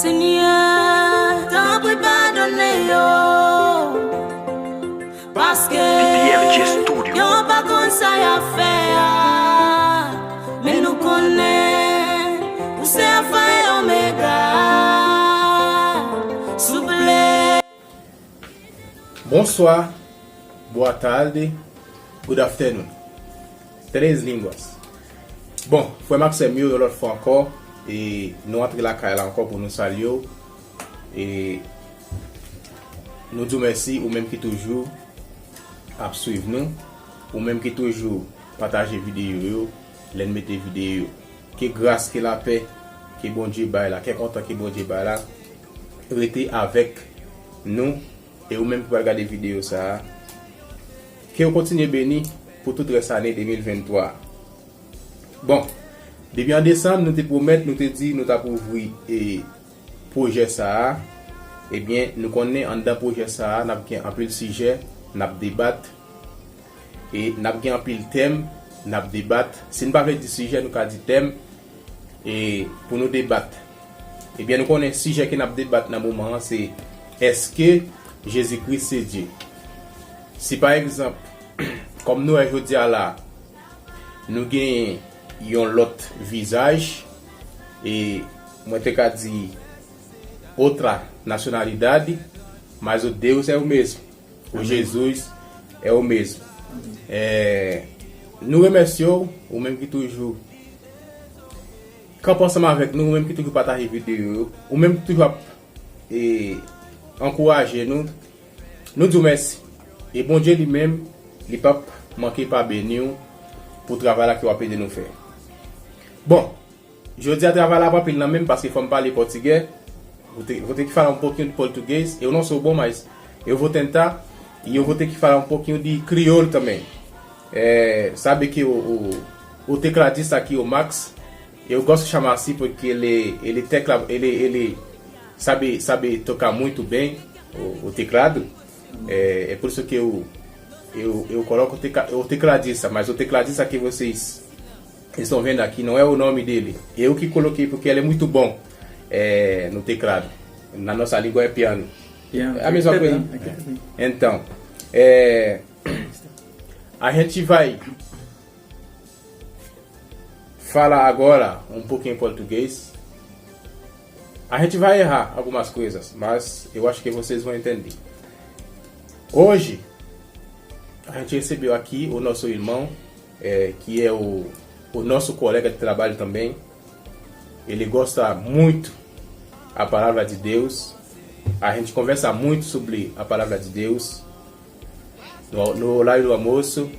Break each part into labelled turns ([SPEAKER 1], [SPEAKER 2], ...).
[SPEAKER 1] Seigneur, t'en prie pardonne-yo. Parce que y'en pas comme ça y'a fait. Mais nous connaissons, vous c'est Alpha et Omega. S'il vous plaît.
[SPEAKER 2] Bonsoir, boa tarde, good afternoon. Três línguas. Bom, foi Maxime eu l'autre fois encore et nous entrons la caille encore pour nous saluer et nous disons merci ou même qui toujours à suivre nous ou même qui toujours partager vidéo, les mettre vidéo. Que grâce, que la paix, que bon Dieu baille là, que content que bon Dieu baille là, restez avec nous et ou même pour regarder vidéo ça. Que vous continuez béni pour toute cette année 2023. Bon, depuis en décembre, nous te promettons, nous te dit, nous t'avons ouvert et projet ça. Eh bien, nous connaissons en dedans projet ça, nous avons un peu le sujet, nous avons débattre et nous avons un peu le thème, nous avons débattre. Si nous ne parlons pas du sujet, nous avons dit thème et pour nous débattre. Eh bien, nous connaissons le sujet que nous avons débattre dans le moment, c'est est-ce que Jésus-Christ c'est Dieu? Si par exemple, comme nous aujourd'hui là, nous avons un l'autre visage et moi te dit autre nationalidade, mas o Deus é o mesmo, o Jesus é o mesmo. Nous remercions ou même qui toujours quand ensemble avec nous, ou même qui toujours partage vidéo, ou même qui toujours encourager nous, nous disons merci. Et bon Dieu lui-même, il ne peut pas manquer pas bénir pour le travail qu'il va de nous faire. Bon, je dis à travail là pas même parce qu'il faut me parler portugais. Vou ter que falar pouquinho de português. Eu não sou bom, mas eu vou tentar. E eu vou ter que falar pouquinho de crioulo também. Sabe que o tecladista aqui, o Max, eu gosto de chamar assim porque ele sabe tocar muito bem o teclado. É por isso que eu coloco o tecladista, mas o tecladista que vocês estão vendo aqui não é o nome dele. Eu que coloquei porque ele é muito bom no teclado. Na nossa língua é piano. É a mesma coisa. Então, a gente vai falar agora um pouquinho em português. A gente vai errar algumas coisas, mas eu acho que vocês vão entender. Hoje, a gente recebeu aqui o nosso irmão, que é o nosso colega de trabalho também. Ele gosta muito da palavra de Deus. A gente conversa muito sobre a palavra de Deus no horário do almoço,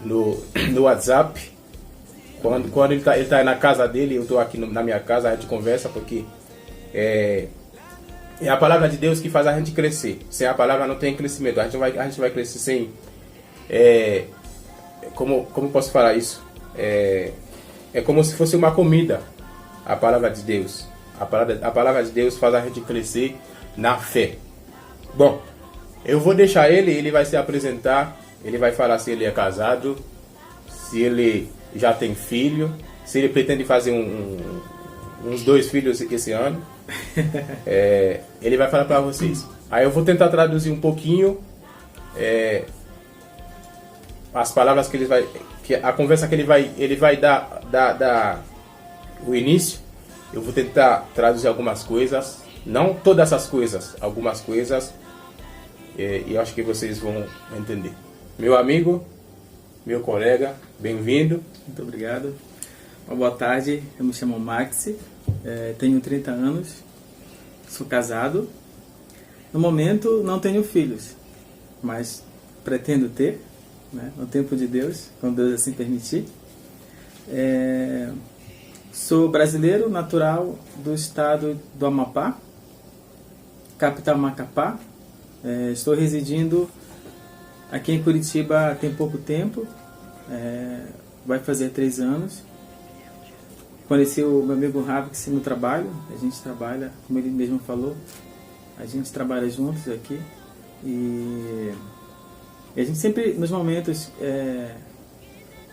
[SPEAKER 2] no WhatsApp. Quando ele está na casa dele, eu estou aqui na minha casa, a gente conversa porque é a palavra de Deus que faz a gente crescer. Sem a palavra não tem crescimento. A gente vai crescer sem... Como posso falar isso? É como se fosse uma comida. A palavra de Deus. A palavra de Deus faz a gente crescer na fé. Bom, eu vou deixar ele vai se apresentar. Ele vai falar se ele é casado, se ele já tem filho, se ele pretende fazer uns 2 filhos esse ano. Ele vai falar para vocês. Aí eu vou tentar traduzir um pouquinho as palavras que ele vai, a conversa que ele vai dar o início. Eu vou tentar traduzir algumas coisas, não todas essas coisas, algumas coisas, e eu acho que vocês vão entender. Meu amigo, meu colega, bem-vindo.
[SPEAKER 3] Muito obrigado. Uma boa tarde, eu me chamo Maxi, tenho 30 anos, sou casado. No momento não tenho filhos, mas pretendo ter, né, no tempo de Deus, quando Deus assim permitir. Sou brasileiro, natural do estado do Amapá, capital Macapá. Estou residindo aqui em Curitiba tem pouco tempo, vai fazer 3 anos. Conheci o meu amigo Ravix no trabalho, a gente trabalha, como ele mesmo falou, a gente trabalha juntos aqui. E a gente sempre, nos momentos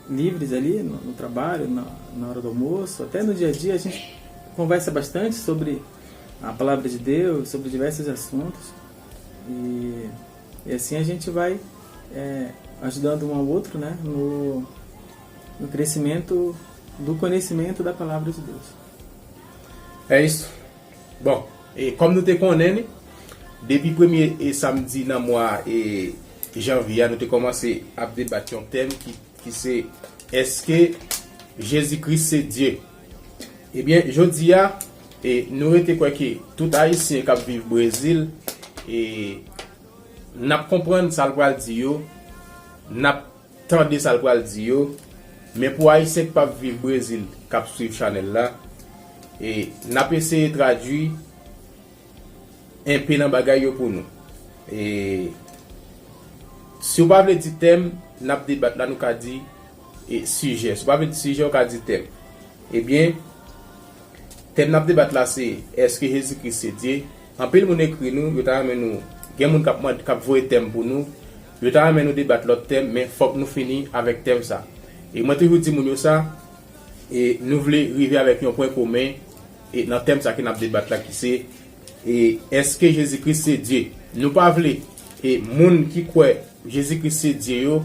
[SPEAKER 3] livres ali, no trabalho, na hora do almoço, até no dia a dia, a gente conversa bastante sobre a palavra de Deus, sobre diversos assuntos. E assim a gente vai ajudando um ao outro, né, no crescimento do conhecimento da palavra de Deus.
[SPEAKER 2] É isso. Bon, et comme nous te connaissons, depuis le 1er samedi dans le mois de janvier, nous avons commencé à débattre un thème qui c'est est-ce que Jésus-Christ c'est Dieu? Eh bien, je dis nous étions quoi que tout haïtien qui vit au Brésil et n'a comprendre ça le dire, n'a entendu ça le dire, mais pour haïtien qui pas vivre au Brésil qui suivre channel là et n'a essayé de traduire un peu dans bagaille pour nous. Et si vous parlez du thème, n'a débat là nous qu'a dit et sujet. Si vous parlez du sujet, on qu'a dit thème. Eh bien, thème n'a débat là c'est est-ce que Jésus-Christ c'est Dieu? En peu le monde écrit nous, yo ta nous, gen moun k'ap voyer thème pour nous. Yo ta nous débattre l'autre thème, mais faut que nous finir avec thème ça. Et moi toujours dis moun yo ça et nous voulons arriver avec un point commun et dans thème ça qui n'a débattre là qui c'est et est-ce que Jésus-Christ c'est Dieu? Nous pas voulons et moun qui croit Jésus-Christ c'est Dieu,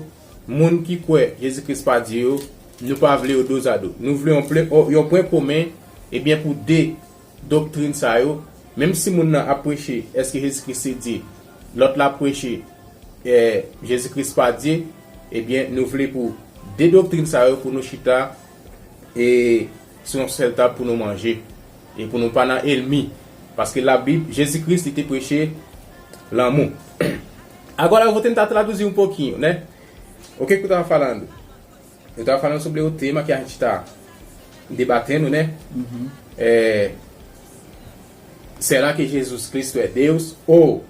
[SPEAKER 2] moun qui croit Jésus-Christ pas Dieu, nous pas voulons au dos à dos. Nous voulons un point commun et bien pour des doctrines ça yo, même si moun a prêché est-ce que Jésus-Christ c'est Dieu, l'autre l'a prêché Jésus-Christ pas Dieu, et bien nous voulons pour des doctrines ça yo pour nous chita et sur un seul table pour nous manger et pour nous pas dans ennemi parce que la Bible Jésus-Christ était prêché l'amour. Agora eu vou tentar traduzir pouquinho, né? O que eu estava falando? Eu estava falando sobre o tema que a gente está debatendo, né? Será que Jesus Cristo é Deus? Ou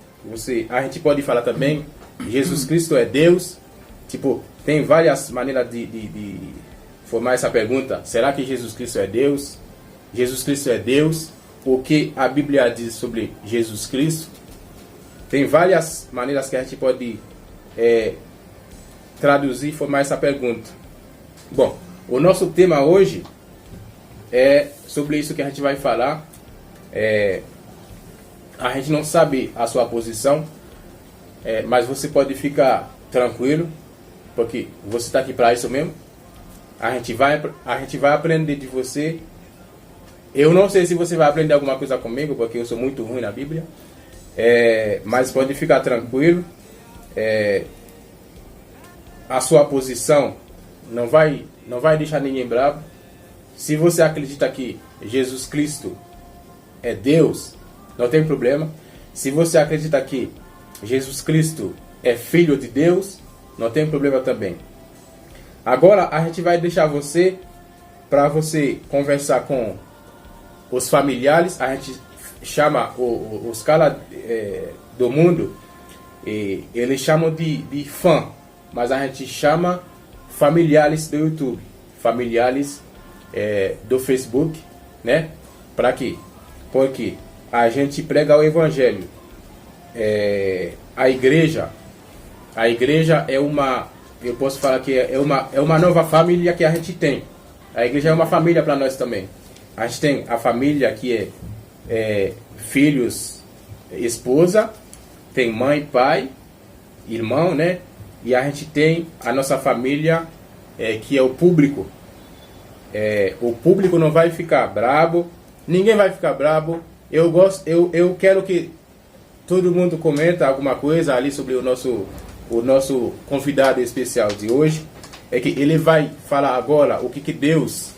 [SPEAKER 2] a gente pode falar também Jesus Cristo é Deus? Tipo, tem várias maneiras de formar essa pergunta. Será que Jesus Cristo é Deus? Jesus Cristo é Deus? O que a Bíblia diz sobre Jesus Cristo? Tem várias maneiras que a gente pode traduzir e formar essa pergunta. Bom, o nosso tema hoje é sobre isso que a gente vai falar. A gente não sabe a sua posição, mas você pode ficar tranquilo, porque você está aqui para isso mesmo. A gente vai aprender de você. Eu não sei se você vai aprender alguma coisa comigo, porque eu sou muito ruim na Bíblia. Mas pode ficar tranquilo. A sua posição não vai deixar ninguém bravo. Se você acredita que Jesus Cristo é Deus, não tem problema. Se você acredita que Jesus Cristo é Filho de Deus, não tem problema também. Agora a gente vai deixar você para você conversar com os familiares. A gente chama os caras do mundo, eles chamam de fã, mas a gente chama familiares do YouTube, familiares do Facebook, né? Para quê? Porque a gente prega o Evangelho. A igreja é uma, eu posso falar que é uma nova família que a gente tem. A igreja é uma família para nós também. A gente tem a família que filhos, esposa, tem mãe, pai, irmão, né? E a gente tem a nossa família que é o público. O público não vai ficar brabo, ninguém vai ficar brabo. Eu quero que todo mundo comenta alguma coisa ali sobre o nosso convidado especial de hoje. É que ele vai falar agora o que Deus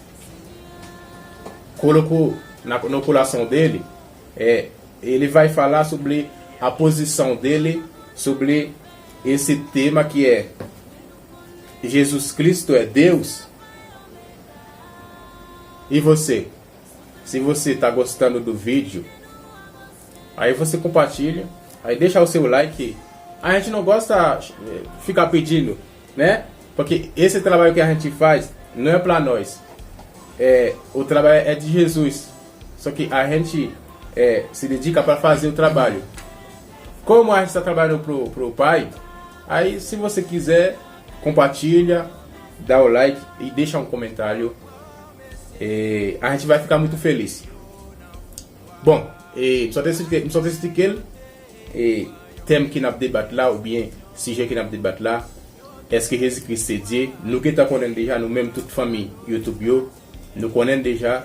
[SPEAKER 2] colocou no coração dele. Ele vai falar sobre a posição dele sobre esse tema que é Jesus Cristo é Deus. E você? Se você está gostando do vídeo, aí você compartilha, aí deixa o seu like. A gente não gosta de ficar pedindo, né? Porque esse trabalho que a gente faz não é para nós. O trabalho é de Jesus. Só que a gente se dedica para fazer o trabalho. Como a gente está trabalhando pro Pai, aí se você quiser, compartilha, dá o like e deixa um comentário. A gente vai ficar muito feliz. Bon, só te expliquer e thème qui n'a débat là ou bien sujet qui n'a débat là. Est-ce que Jésus-Christ c'est Dieu? Nous qui connaissons déjà, nous-mêmes, toute famille YouTube, nous connaissons déjà,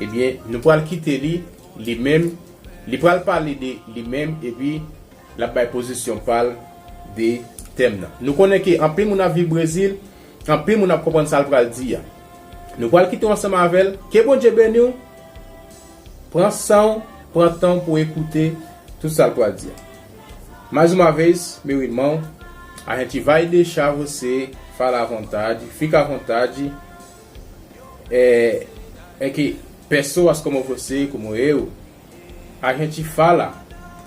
[SPEAKER 2] eh bien, nous pouvons quitter lui-même, nous pouvons parler de lui-même, et puis, la position parle des thèmes. Nous connaissons qu'en plus, nous avons vu Brésil, en plus, nous avons compris ça le dire. Nous pouvons quitter ensemble avec elle, que bon Dieu bénisse, prends temps pour écouter tout ça le dire. Mais uma vez, meu irmão, a gente vai deixar você falar à vontade, fica à vontade. É que pessoas como você, como eu, a gente fala,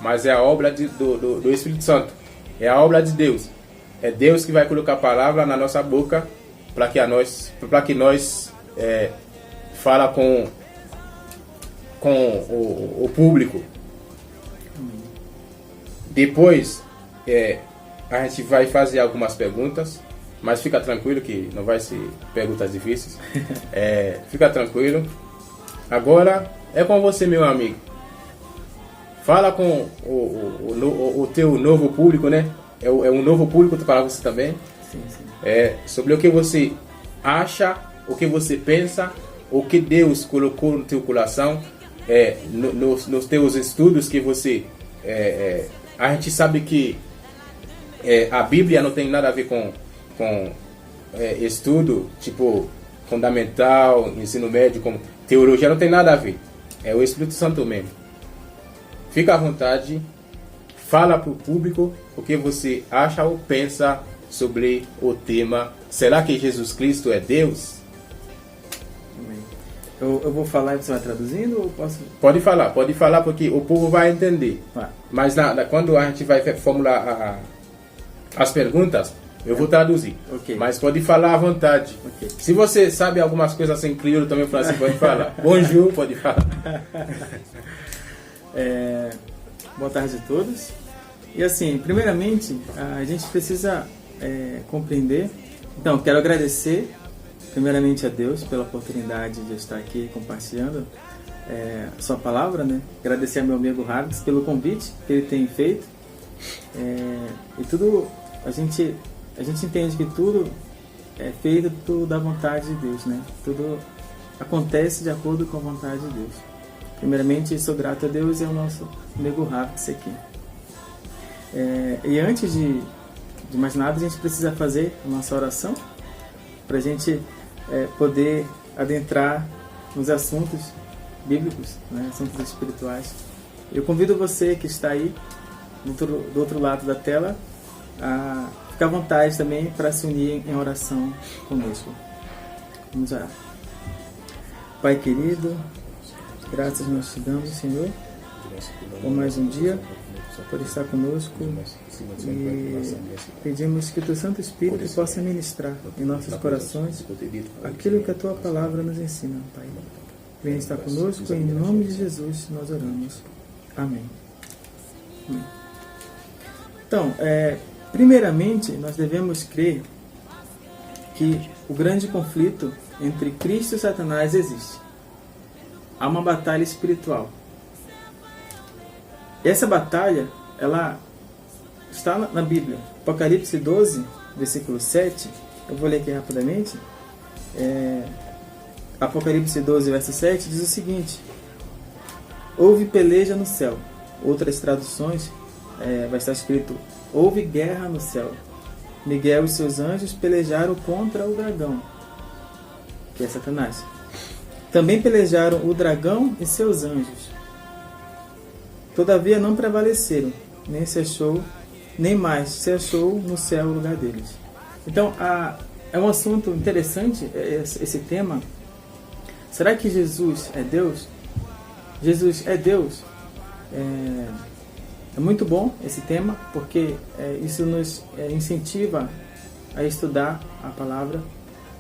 [SPEAKER 2] mas é a obra do Espírito Santo, é a obra de Deus. É Deus que vai colocar a palavra na nossa boca para que nós fala com o público. Depois, a gente vai fazer algumas perguntas, mas fica tranquilo que não vai ser perguntas difíceis. Fica tranquilo. Agora é com você, meu amigo. Fala com o teu novo público, né? É um novo público para você também.
[SPEAKER 3] Sim, sim.
[SPEAKER 2] Sobre o que você acha, o que você pensa, o que Deus colocou no teu coração, nos teus estudos que você... a gente sabe que a Bíblia não tem nada a ver com estudo, tipo, fundamental, ensino médio, com teologia, não tem nada a ver. É o Espírito Santo mesmo. Fica à vontade, fala para o público o que você acha ou pensa sobre o tema. Será que Jesus Cristo é Deus?
[SPEAKER 3] Eu vou falar e você vai traduzindo ou posso...
[SPEAKER 2] Pode falar porque o povo vai entender.
[SPEAKER 3] Vai.
[SPEAKER 2] Mas quando a gente vai formular as perguntas, eu vou traduzir.
[SPEAKER 3] Okay.
[SPEAKER 2] Mas pode falar à vontade.
[SPEAKER 3] Okay.
[SPEAKER 2] Se você sabe algumas coisas em crioulo também, francês, pode falar. Bonjour, pode falar.
[SPEAKER 3] Boa tarde a todos. E assim, primeiramente, a gente precisa compreender. Então, quero agradecer primeiramente a Deus pela oportunidade de estar aqui compartilhando a sua palavra, né? Agradecer ao meu amigo Harris pelo convite que ele tem feito. E tudo, a gente entende que tudo é feito da vontade de Deus, né? Tudo acontece de acordo com a vontade de Deus. Primeiramente, sou grato a Deus e ao nosso amigo Harris aqui. E antes de mais nada, a gente precisa fazer a nossa oração para a gente poder adentrar nos assuntos bíblicos, né? Assuntos espirituais. Eu convido você que está aí do outro lado da tela a ficar à vontade também para se unir em oração conosco. Vamos orar. Pai querido, graças nós te damos, Senhor, por mais um dia, por estar conosco, e pedimos que o teu Santo Espírito possa ministrar em nossos corações aquilo que a tua palavra nos ensina, Pai. Venha estar conosco, em nome de Jesus nós oramos. Amém. Então, primeiramente, nós devemos crer que o grande conflito entre Cristo e Satanás existe. Há uma batalha espiritual. Essa batalha, ela está na Bíblia. Apocalipse 12, versículo 7, eu vou ler aqui rapidamente. Apocalipse 12, verso 7, diz o seguinte: houve peleja no céu. Outras traduções vai estar escrito: houve guerra no céu. Miguel e seus anjos pelejaram contra o dragão, que é Satanás. Também pelejaram o dragão e seus anjos. Todavia não prevaleceram, nem mais se achou no céu o lugar deles. Então, é um assunto interessante esse tema. Será que Jesus é Deus? Jesus é Deus? É muito bom esse tema, porque isso nos incentiva a estudar a palavra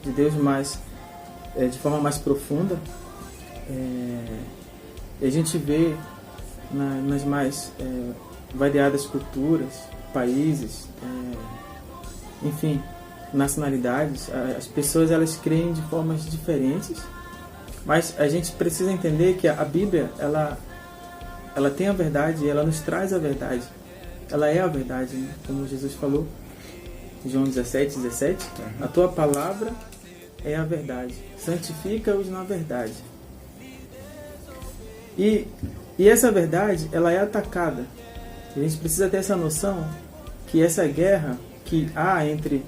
[SPEAKER 3] de Deus de forma mais profunda. E a gente vê nas mais variadas culturas, países, enfim, nacionalidades, as pessoas elas creem de formas diferentes, mas a gente precisa entender que a Bíblia ela ela tem a verdade e ela nos traz a verdade. Ela é a verdade, né? Como Jesus falou, João 17:17, a tua palavra é a verdade. Santifica-os na verdade. E essa verdade, ela é atacada. A gente precisa ter essa noção que essa guerra que há entre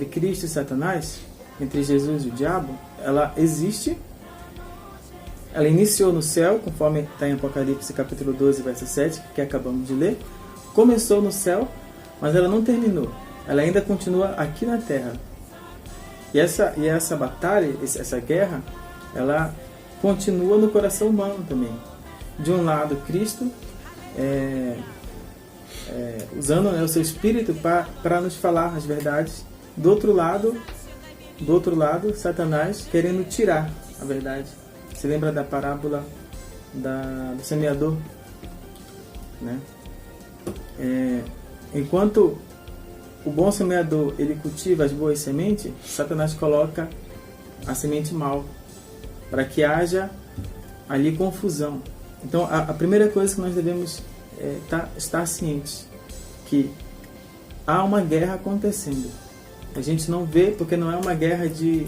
[SPEAKER 3] Cristo e Satanás, entre Jesus e o diabo, ela existe. Ela iniciou no céu, conforme está em Apocalipse capítulo 12, verso 7, que acabamos de ler. Começou no céu, mas ela não terminou. Ela ainda continua aqui na terra. E essa batalha, essa guerra, ela continua no coração humano também. De um lado, Cristo usando, né, o seu Espírito para nos falar as verdades. Do outro lado, Satanás querendo tirar a verdade. Você lembra da parábola do semeador? Né? Enquanto o bom semeador ele cultiva as boas sementes, Satanás coloca a semente mal, para que haja ali confusão. Então a primeira coisa que nós devemos estar cientes, que há uma guerra acontecendo. A gente não vê, porque não é uma guerra de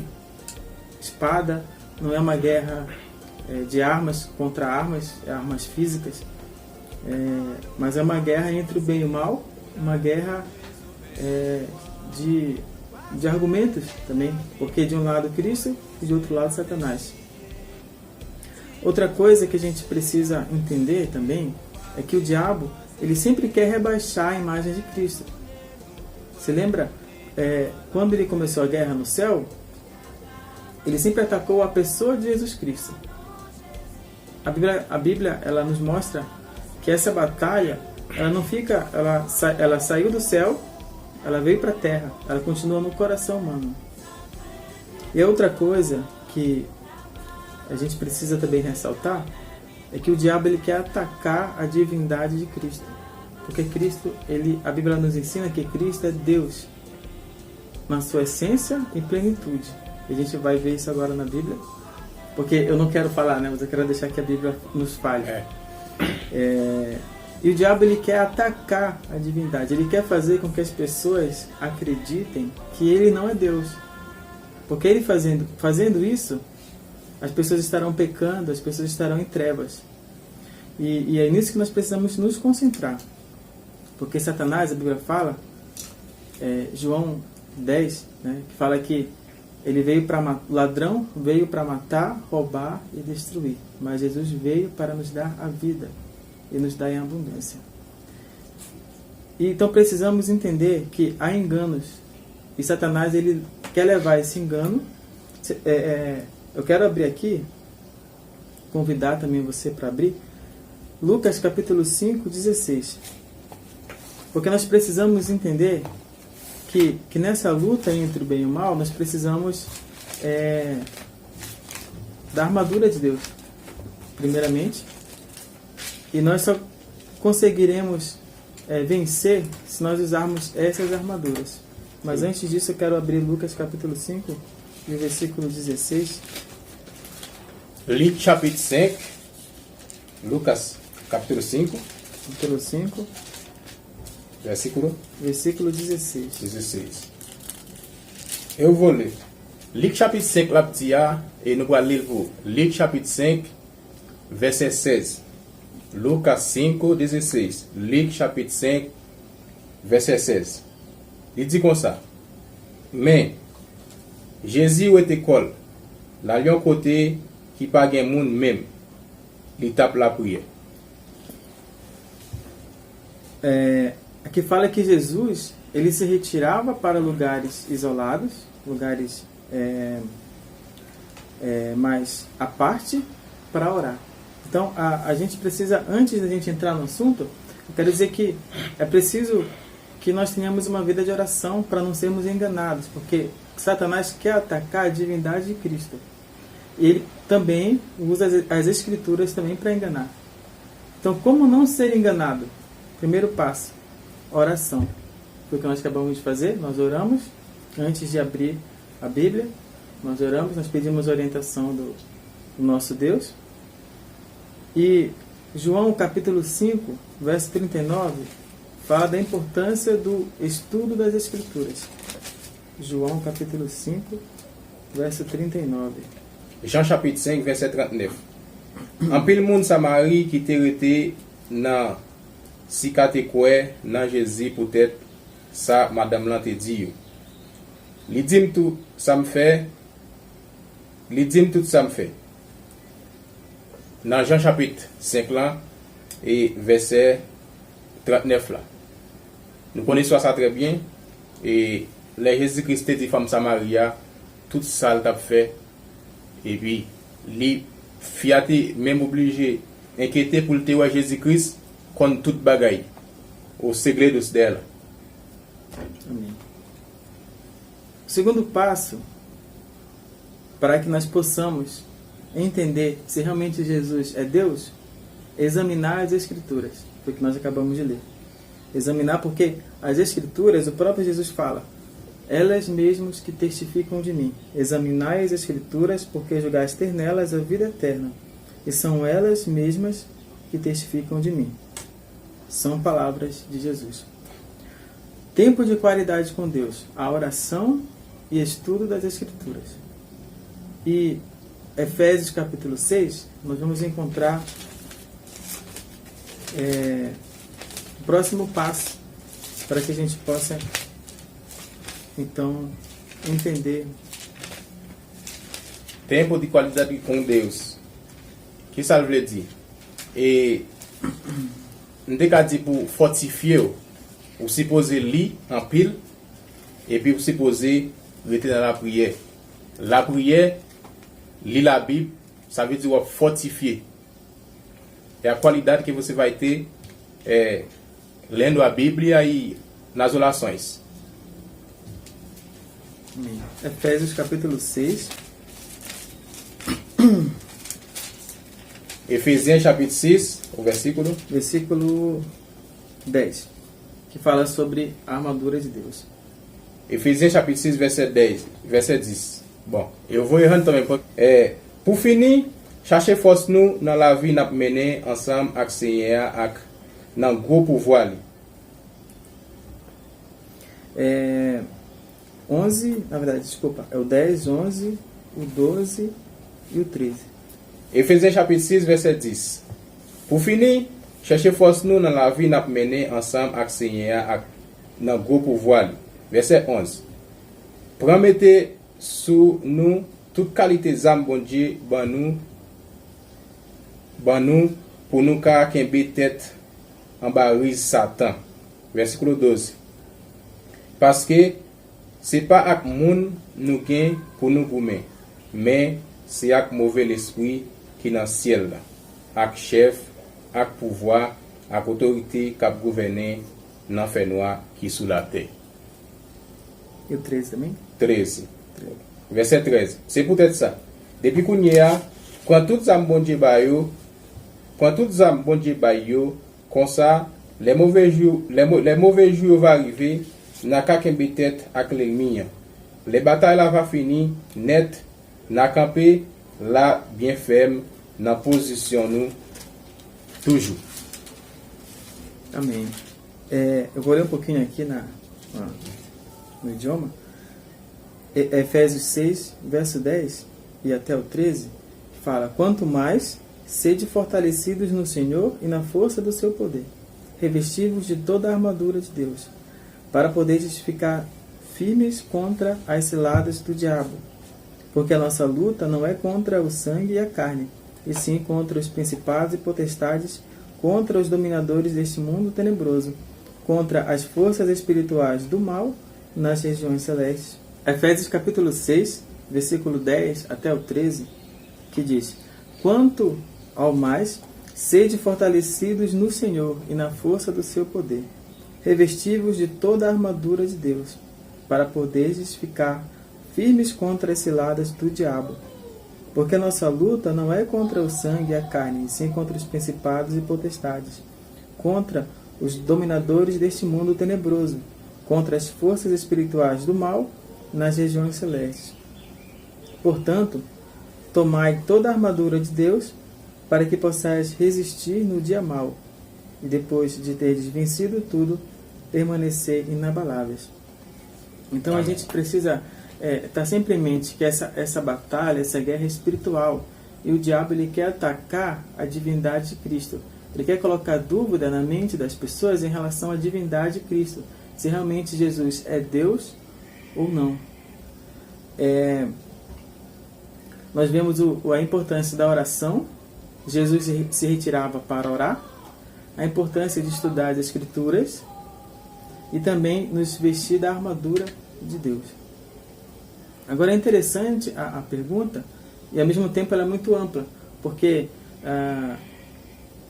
[SPEAKER 3] espada, não é uma guerra de armas contra armas físicas, mas é uma guerra entre o bem e o mal, uma guerra de argumentos também, porque de um lado Cristo e de outro lado Satanás. Outra coisa que a gente precisa entender também é que o diabo ele sempre quer rebaixar a imagem de Cristo. Você lembra? Quando ele começou a guerra no céu, ele sempre atacou a pessoa de Jesus Cristo. A Bíblia ela nos mostra que essa batalha ela não fica, ela saiu do céu, ela veio para a terra, ela continua no coração humano. E a outra coisa que a gente precisa também ressaltar é que o diabo ele quer atacar a divindade de Cristo, porque Cristo, a Bíblia nos ensina que Cristo é Deus na sua essência e plenitude. E a gente vai ver isso agora na Bíblia, porque eu não quero falar, né, mas eu quero deixar que a Bíblia nos fale. E o diabo ele quer atacar a divindade, ele quer fazer com que as pessoas acreditem que ele não é Deus, porque ele fazendo isso, as pessoas estarão pecando, as pessoas estarão em trevas. E é nisso que nós precisamos nos concentrar. Porque Satanás, a Bíblia fala, João 10, né, que fala que ele veio ladrão veio para matar, roubar e destruir. Mas Jesus veio para nos dar a vida e nos dar em abundância. E então precisamos entender que há enganos. E Satanás ele quer levar esse engano. Eu quero abrir aqui, convidar também você para abrir, Lucas capítulo 5, 16. Porque nós precisamos entender que nessa luta entre o bem e o mal, nós precisamos da armadura de Deus, primeiramente. E nós só conseguiremos vencer se nós usarmos essas armaduras. Mas antes disso eu quero abrir Lucas capítulo 5, e o versículo 16.
[SPEAKER 2] Luc chapitre 5. Lucas capítulo 5.
[SPEAKER 3] Capítulo 5. Versículo 16.
[SPEAKER 2] Eu vou ler. Luc chapitre 5 là petit et nous allons lire vous. Luc chapitre 5 verset 16. Lucas 5, 16. Luc chapitre 5 verset 16. Il dit comme ça. Mais Jésus ou est école, là yon côté qui pas gen moun même, il tape la prière.
[SPEAKER 3] Aqui fala que Jesus ele se retirava para lugares isolados, lugares mais à parte, para orar. Então a gente precisa, antes da gente entrar no assunto, eu quero dizer que é preciso que nós tenhamos uma vida de oração para não sermos enganados, porque Satanás quer atacar a divindade de Cristo. Ele também usa as escrituras também para enganar. Então, como não ser enganado? Primeiro passo, oração. Foi o que nós acabamos de fazer, nós oramos antes de abrir a Bíblia, nós oramos, nós pedimos orientação do nosso Deus. E João capítulo 5, verso 39, fala da importância do estudo das Escrituras. João capítulo 5, verso 39.
[SPEAKER 2] Jean chapitre 5, verset 39. En pile moun Samari qui te rete nan si ka te kwe nan Jésus peut-être ça madame lan te di yo. Li dim tout ça me fait. Li dim tout ça me fait. Dans Jean chapitre 5 là et verset 39 là. Nous connaissons ça très bien et les Jésus-Christ dit femme Samaria tout ça l'a fait et puis li fiaté même obligé inquiété pour le témoin Jésus-Christ contre toute bagaille au segredos dela.
[SPEAKER 3] Amém. O segundo passo para que nós possamos entender se realmente Jesus é Deus, é examinar as Escrituras, foi o que nós acabamos de ler. Examinar porque as Escrituras, o próprio Jesus fala, elas mesmas que testificam de mim. Examinai as Escrituras, porque julgais ter nelas a vida eterna, e são elas mesmas que testificam de mim. São palavras de Jesus. Tempo de qualidade com Deus, a oração e estudo das Escrituras. E Efésios capítulo 6, nós vamos encontrar o próximo passo para que a gente possa então entender.
[SPEAKER 2] Tempo de qualidade com Deus. Que ça veut dire? Et on dit pour fortifier ou supposer lit en pile et puis vous supposer rester dans la prière. La prière, lire la Bible, ça veut dire fortifier. E a qualidade que você vai ter lendo a Bíblia e nas orações.
[SPEAKER 3] Efésios capítulo 6.
[SPEAKER 2] Efésiens capítulo 6, o versículo?
[SPEAKER 3] Versículo 10, que fala sobre a armadura de Deus.
[SPEAKER 2] Efésiens capítulo 6, verset 10. Bon, eu vou errando também. Pour finir, chercher force nous dans la vie n'a mené ensemble avec Seigneur avec dans gros pouvoir li.
[SPEAKER 3] 11, na verdade, desculpa, é o 10, 11, o 12 e o 13.
[SPEAKER 2] Efésiens chapitre 6, verset 10. Pour finir, chercher force nous dans la vie n'a mené ensemble avec Seigneur avec dans gros pouvoir li. Verset 11. Promettez sous nous toute qualité d'âme bon Dieu ban nous pour nous car kembe tête en barise Satan. Versículo 12. Parce que c'est pas avec moun nous gain pour nous goumer, mais c'est avec mauvais l'esprit qui dans ciel là, avec chef, avec pouvoir, avec autorité qui gouverner dans fait noir qui sous la terre.
[SPEAKER 3] E o 13 também?
[SPEAKER 2] 13. Verset 13. C'est peut-être ça. Depuis qu'on y a, quand toutes âmes bon Dieu baillent, comme ça, les mauvais jours vont arriver, n'a qu'à camper tête avec l'ennemi. Les batailles là va finir net, n'a campé là bien ferme, dans position nous toujours.
[SPEAKER 3] Amém. Eu vou ler um pouquinho aqui no idioma. Efésios 6, verso 10 e até o 13, fala: quanto mais sede fortalecidos no Senhor e na força do seu poder, revestivos de toda a armadura de Deus, para poderes ficar firmes contra as ciladas do diabo. Porque a nossa luta não é contra o sangue e a carne, e sim contra os principados e potestades, contra os dominadores deste mundo tenebroso, contra as forças espirituais do mal nas regiões celestes. Efésios capítulo 6, versículo 10 até o 13, que diz: quanto ao mais, sede fortalecidos no Senhor e na força do seu poder, revestivos de toda a armadura de Deus, para poderes ficar firmes contra as ciladas do diabo. Porque a nossa luta não é contra o sangue e a carne, e sim contra os principados e potestades, contra os dominadores deste mundo tenebroso, contra as forças espirituais do mal nas regiões celestes. Portanto, tomai toda a armadura de Deus, para que possais resistir no dia mau, e depois de teres vencido tudo, permanecer inabaláveis. Então a gente precisa estar sempre em mente que essa batalha, essa guerra é espiritual, e o diabo ele quer atacar a divindade de Cristo. Ele quer colocar dúvida na mente das pessoas em relação à divindade de Cristo, se realmente Jesus é Deus ou não. Nós vemos a importância da oração. Jesus se retirava para orar, a importância de estudar as Escrituras e também nos vestir da armadura de Deus. Agora é interessante a pergunta, e ao mesmo tempo ela é muito ampla, porque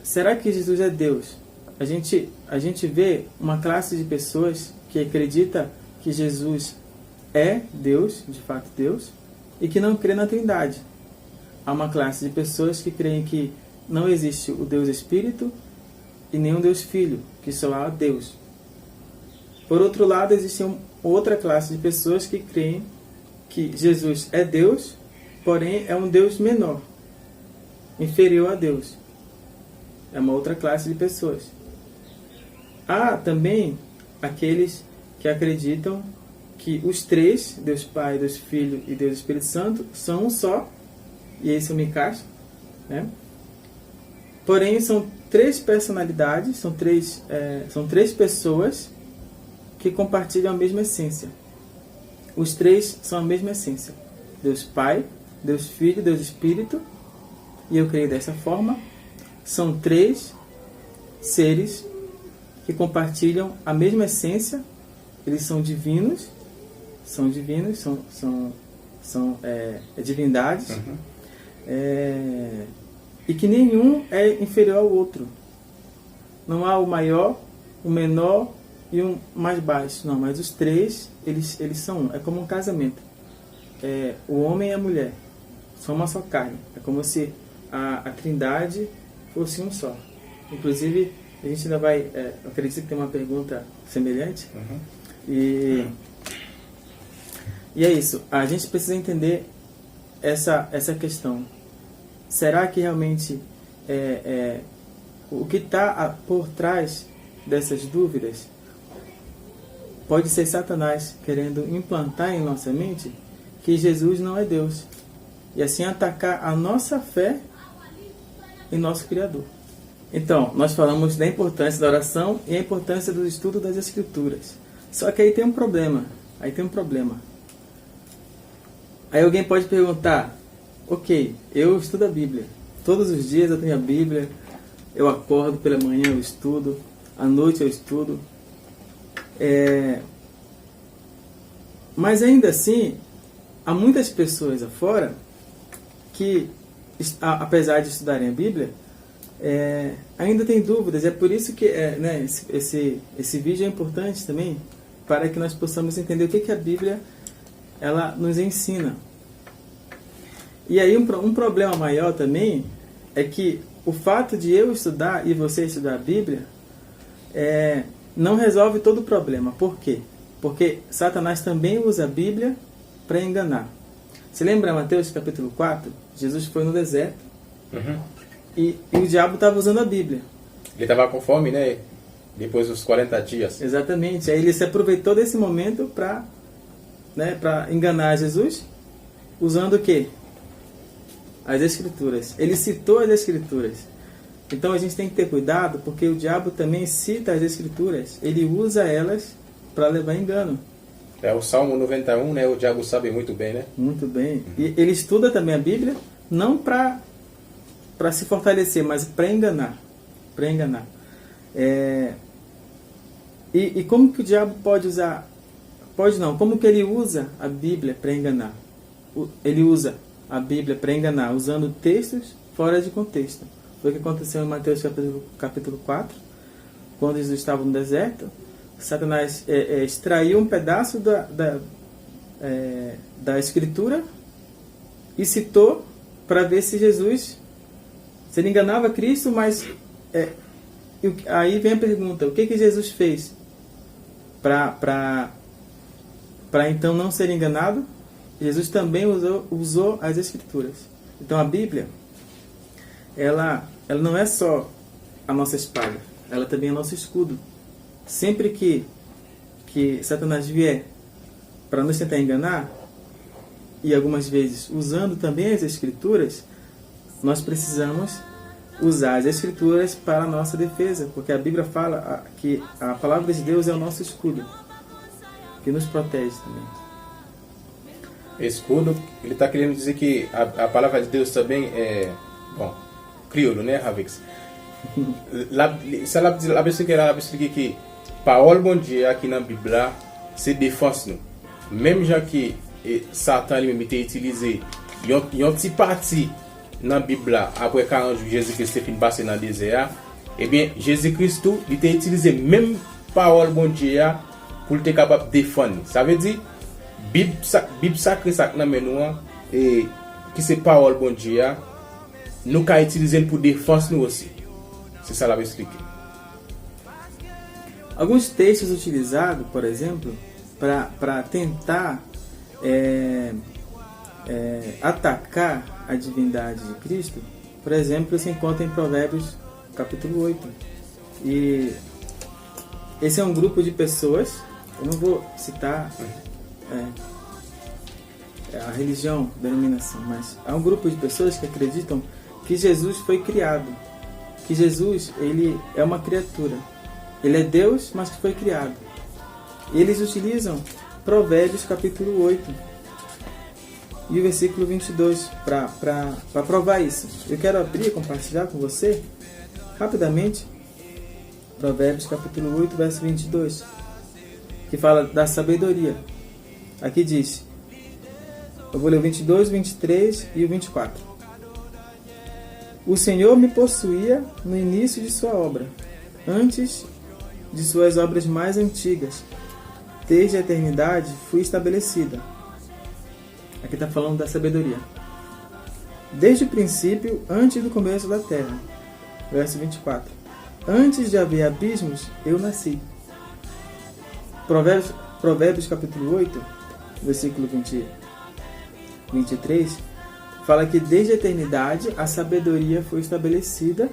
[SPEAKER 3] será que Jesus é Deus? A gente vê uma classe de pessoas que acredita que Jesus é Deus, de fato Deus, e que não crê na Trindade. Há uma classe de pessoas que creem que não existe o Deus Espírito e nem o Deus Filho, que só há Deus. Por outro lado, existe outra classe de pessoas que creem que Jesus é Deus, porém é um Deus menor, inferior a Deus. É uma outra classe de pessoas. Há também aqueles que acreditam que os três, Deus Pai, Deus Filho e Deus Espírito Santo, são um só, e esse eu me encaixo, né? Porém, são três personalidades, são três pessoas que compartilham a mesma essência. Os três são a mesma essência. Deus Pai, Deus Filho, Deus Espírito, e eu creio dessa forma, são três seres que compartilham a mesma essência. Eles são divinos, são divindades, e que nenhum é inferior ao outro. Não há o maior, o menor e um mais baixo. Não, mas os três, eles são um. É como um casamento. O homem e a mulher são uma só carne. É como se a Trindade fosse um só. Inclusive, a gente ainda vai... eu acredito que tem uma pergunta semelhante. E é isso. A gente precisa entender essa questão. Será que realmente o que está por trás dessas dúvidas pode ser Satanás querendo implantar em nossa mente que Jesus não é Deus, e assim atacar a nossa fé em nosso Criador? Então, nós falamos da importância da oração e a importância do estudo das Escrituras. Só que aí tem um problema. Aí alguém pode perguntar: ok, eu estudo a Bíblia. Todos os dias eu tenho a Bíblia. Eu acordo pela manhã, eu estudo. À noite eu estudo. Mas ainda assim, há muitas pessoas afora que, apesar de estudarem a Bíblia, ainda têm dúvidas. É por isso que esse vídeo é importante também, para que nós possamos entender o que a Bíblia ela nos ensina. E aí um problema maior também é que o fato de eu estudar e você estudar a Bíblia não resolve todo o problema. Por quê? Porque Satanás também usa a Bíblia para enganar. Você lembra Mateus capítulo 4? Jesus foi no deserto e o diabo estava usando a Bíblia.
[SPEAKER 2] Ele estava com fome, né? Depois dos 40 dias.
[SPEAKER 3] Exatamente. Aí ele se aproveitou desse momento para enganar Jesus, usando o quê? As Escrituras. Ele citou as Escrituras. Então a gente tem que ter cuidado, porque o diabo também cita as Escrituras. Ele usa elas para levar engano.
[SPEAKER 2] O Salmo 91, né? O diabo sabe muito bem, né? Muito
[SPEAKER 3] bem. E ele estuda também a Bíblia, não para se fortalecer, mas para enganar. Para enganar. E como que o diabo pode usar... Pode não. Como que ele usa a Bíblia para enganar? Ele usa a Bíblia para enganar, usando textos fora de contexto. Foi o que aconteceu em Mateus capítulo 4, quando Jesus estava no deserto. Satanás extraiu um pedaço da Escritura e citou para ver se Jesus, se ele enganava Cristo, mas aí vem a pergunta: o que Jesus fez para então não ser enganado? Jesus também usou as Escrituras. Então a Bíblia ela não é só a nossa espada, ela também é nosso escudo. Sempre que Satanás vier para nos tentar enganar, e algumas vezes usando também as Escrituras, nós precisamos usar as Escrituras para a nossa defesa, porque a Bíblia fala que a palavra de Deus é o nosso escudo, que nos protege também.
[SPEAKER 2] Escudo, ele está querendo dizer que a palavra de Deus também é, bom, crioulo, né, Ravix? La pessoa que ela explica que parole bom dia aqui na Bíblia se défense nous. Même já que Satan lui-même était utilisé yon petit parti dans la Bible après 40 jours Jésus-Christ est passé dans le désert, et bien Jésus-Christ tout il était utilisé même parole bon Dieu pour être capable de défendre. Ça veut dire Bible sacrée ça dans nous et qui c'est parole bon Dieu nous ca utiliser pour défense nous aussi. C'est ça la veut expliquer.
[SPEAKER 3] Alguns textos utilizados, por exemplo, para tentar atacar a divindade de Cristo, por exemplo, se encontra em Provérbios capítulo 8. E esse é um grupo de pessoas, eu não vou citar a religião, a denominação, mas há um grupo de pessoas que acreditam que Jesus foi criado, que Jesus ele é uma criatura, ele é Deus, mas que foi criado. E eles utilizam Provérbios capítulo 8 e o versículo 22 para provar isso. Eu quero abrir e compartilhar com você rapidamente Provérbios capítulo 8, verso 22, que fala da sabedoria. Aqui diz, eu vou ler o 22, 23 e o 24. O Senhor me possuía no início de sua obra, antes de suas obras mais antigas. Desde a eternidade fui estabelecida. Aqui está falando da sabedoria. Desde o princípio, antes do começo da terra. Verso 24. Antes de haver abismos, eu nasci. Provérbios capítulo 8, versículo 23, fala que desde a eternidade a sabedoria foi estabelecida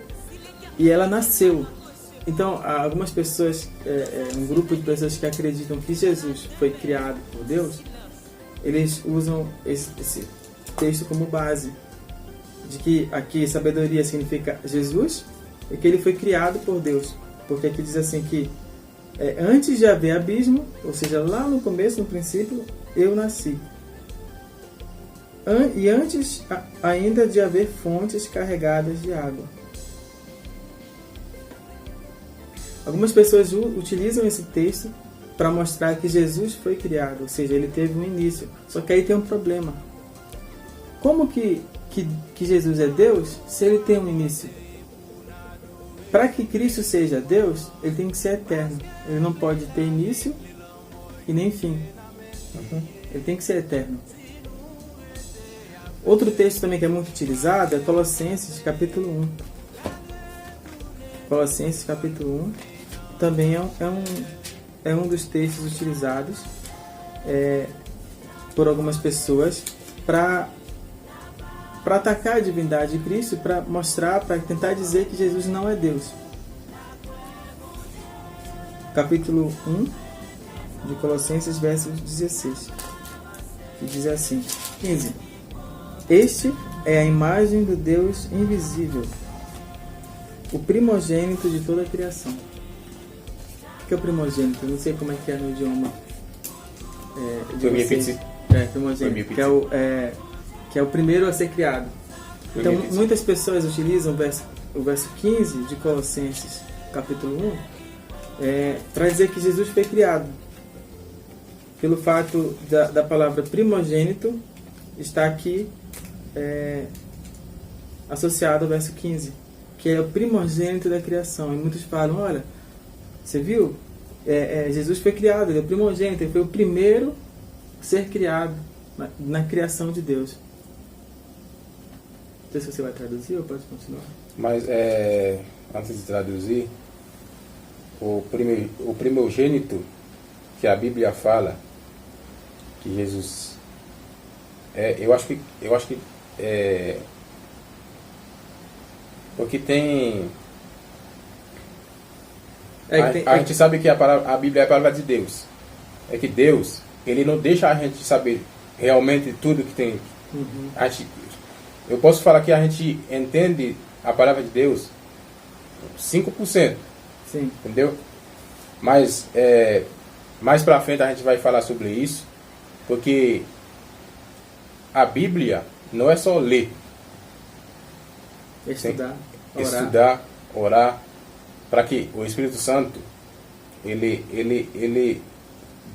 [SPEAKER 3] e ela nasceu. Então, algumas pessoas, um grupo de pessoas que acreditam que Jesus foi criado por Deus, eles usam esse texto como base, de que aqui sabedoria significa Jesus e que ele foi criado por Deus, porque aqui diz assim que antes de haver abismo, ou seja, lá no começo, no princípio, eu nasci. E antes ainda de haver fontes carregadas de água. Algumas pessoas utilizam esse texto para mostrar que Jesus foi criado, ou seja, ele teve um início. Só que aí tem um problema. Como que Jesus é Deus se ele tem um início? Para que Cristo seja Deus, ele tem que ser eterno. Ele não pode ter início e nem fim. Ele tem que ser eterno. Outro texto também que é muito utilizado é Colossenses capítulo 1. Colossenses capítulo 1 também é um dos textos utilizados por algumas pessoas para atacar a divindade de Cristo, para mostrar, para tentar dizer que Jesus não é Deus. Capítulo 1 de Colossenses, verso 16, que diz assim, 15. Este é a imagem do Deus invisível, o primogênito de toda a criação. O que é o primogênito? Eu não sei como é que é no idioma de vocês. Primogênito, que é o primeiro a ser criado. Então, muitas pessoas utilizam o verso 15 de Colossenses, capítulo 1, para dizer que Jesus foi criado. Pelo fato da palavra primogênito estar aqui associado ao verso 15, que é o primogênito da criação. E muitos falam, olha, você viu? Jesus foi criado, ele é o primogênito, ele foi o primeiro a ser criado na criação de Deus. Não sei se você vai traduzir ou pode continuar.
[SPEAKER 2] Mas, antes de traduzir, o primogênito que a Bíblia fala que Jesus eu acho que Porque tem...
[SPEAKER 3] A
[SPEAKER 2] gente sabe que a Bíblia é a palavra de Deus. É que Deus, Ele não deixa a gente saber realmente tudo que tem. Eu posso falar que a gente entende a palavra de Deus 5%.
[SPEAKER 3] Sim.
[SPEAKER 2] Entendeu? Mas mais pra frente a gente vai falar sobre isso. Porque a Bíblia não é só ler. Estudar, orar, para que o Espírito Santo ele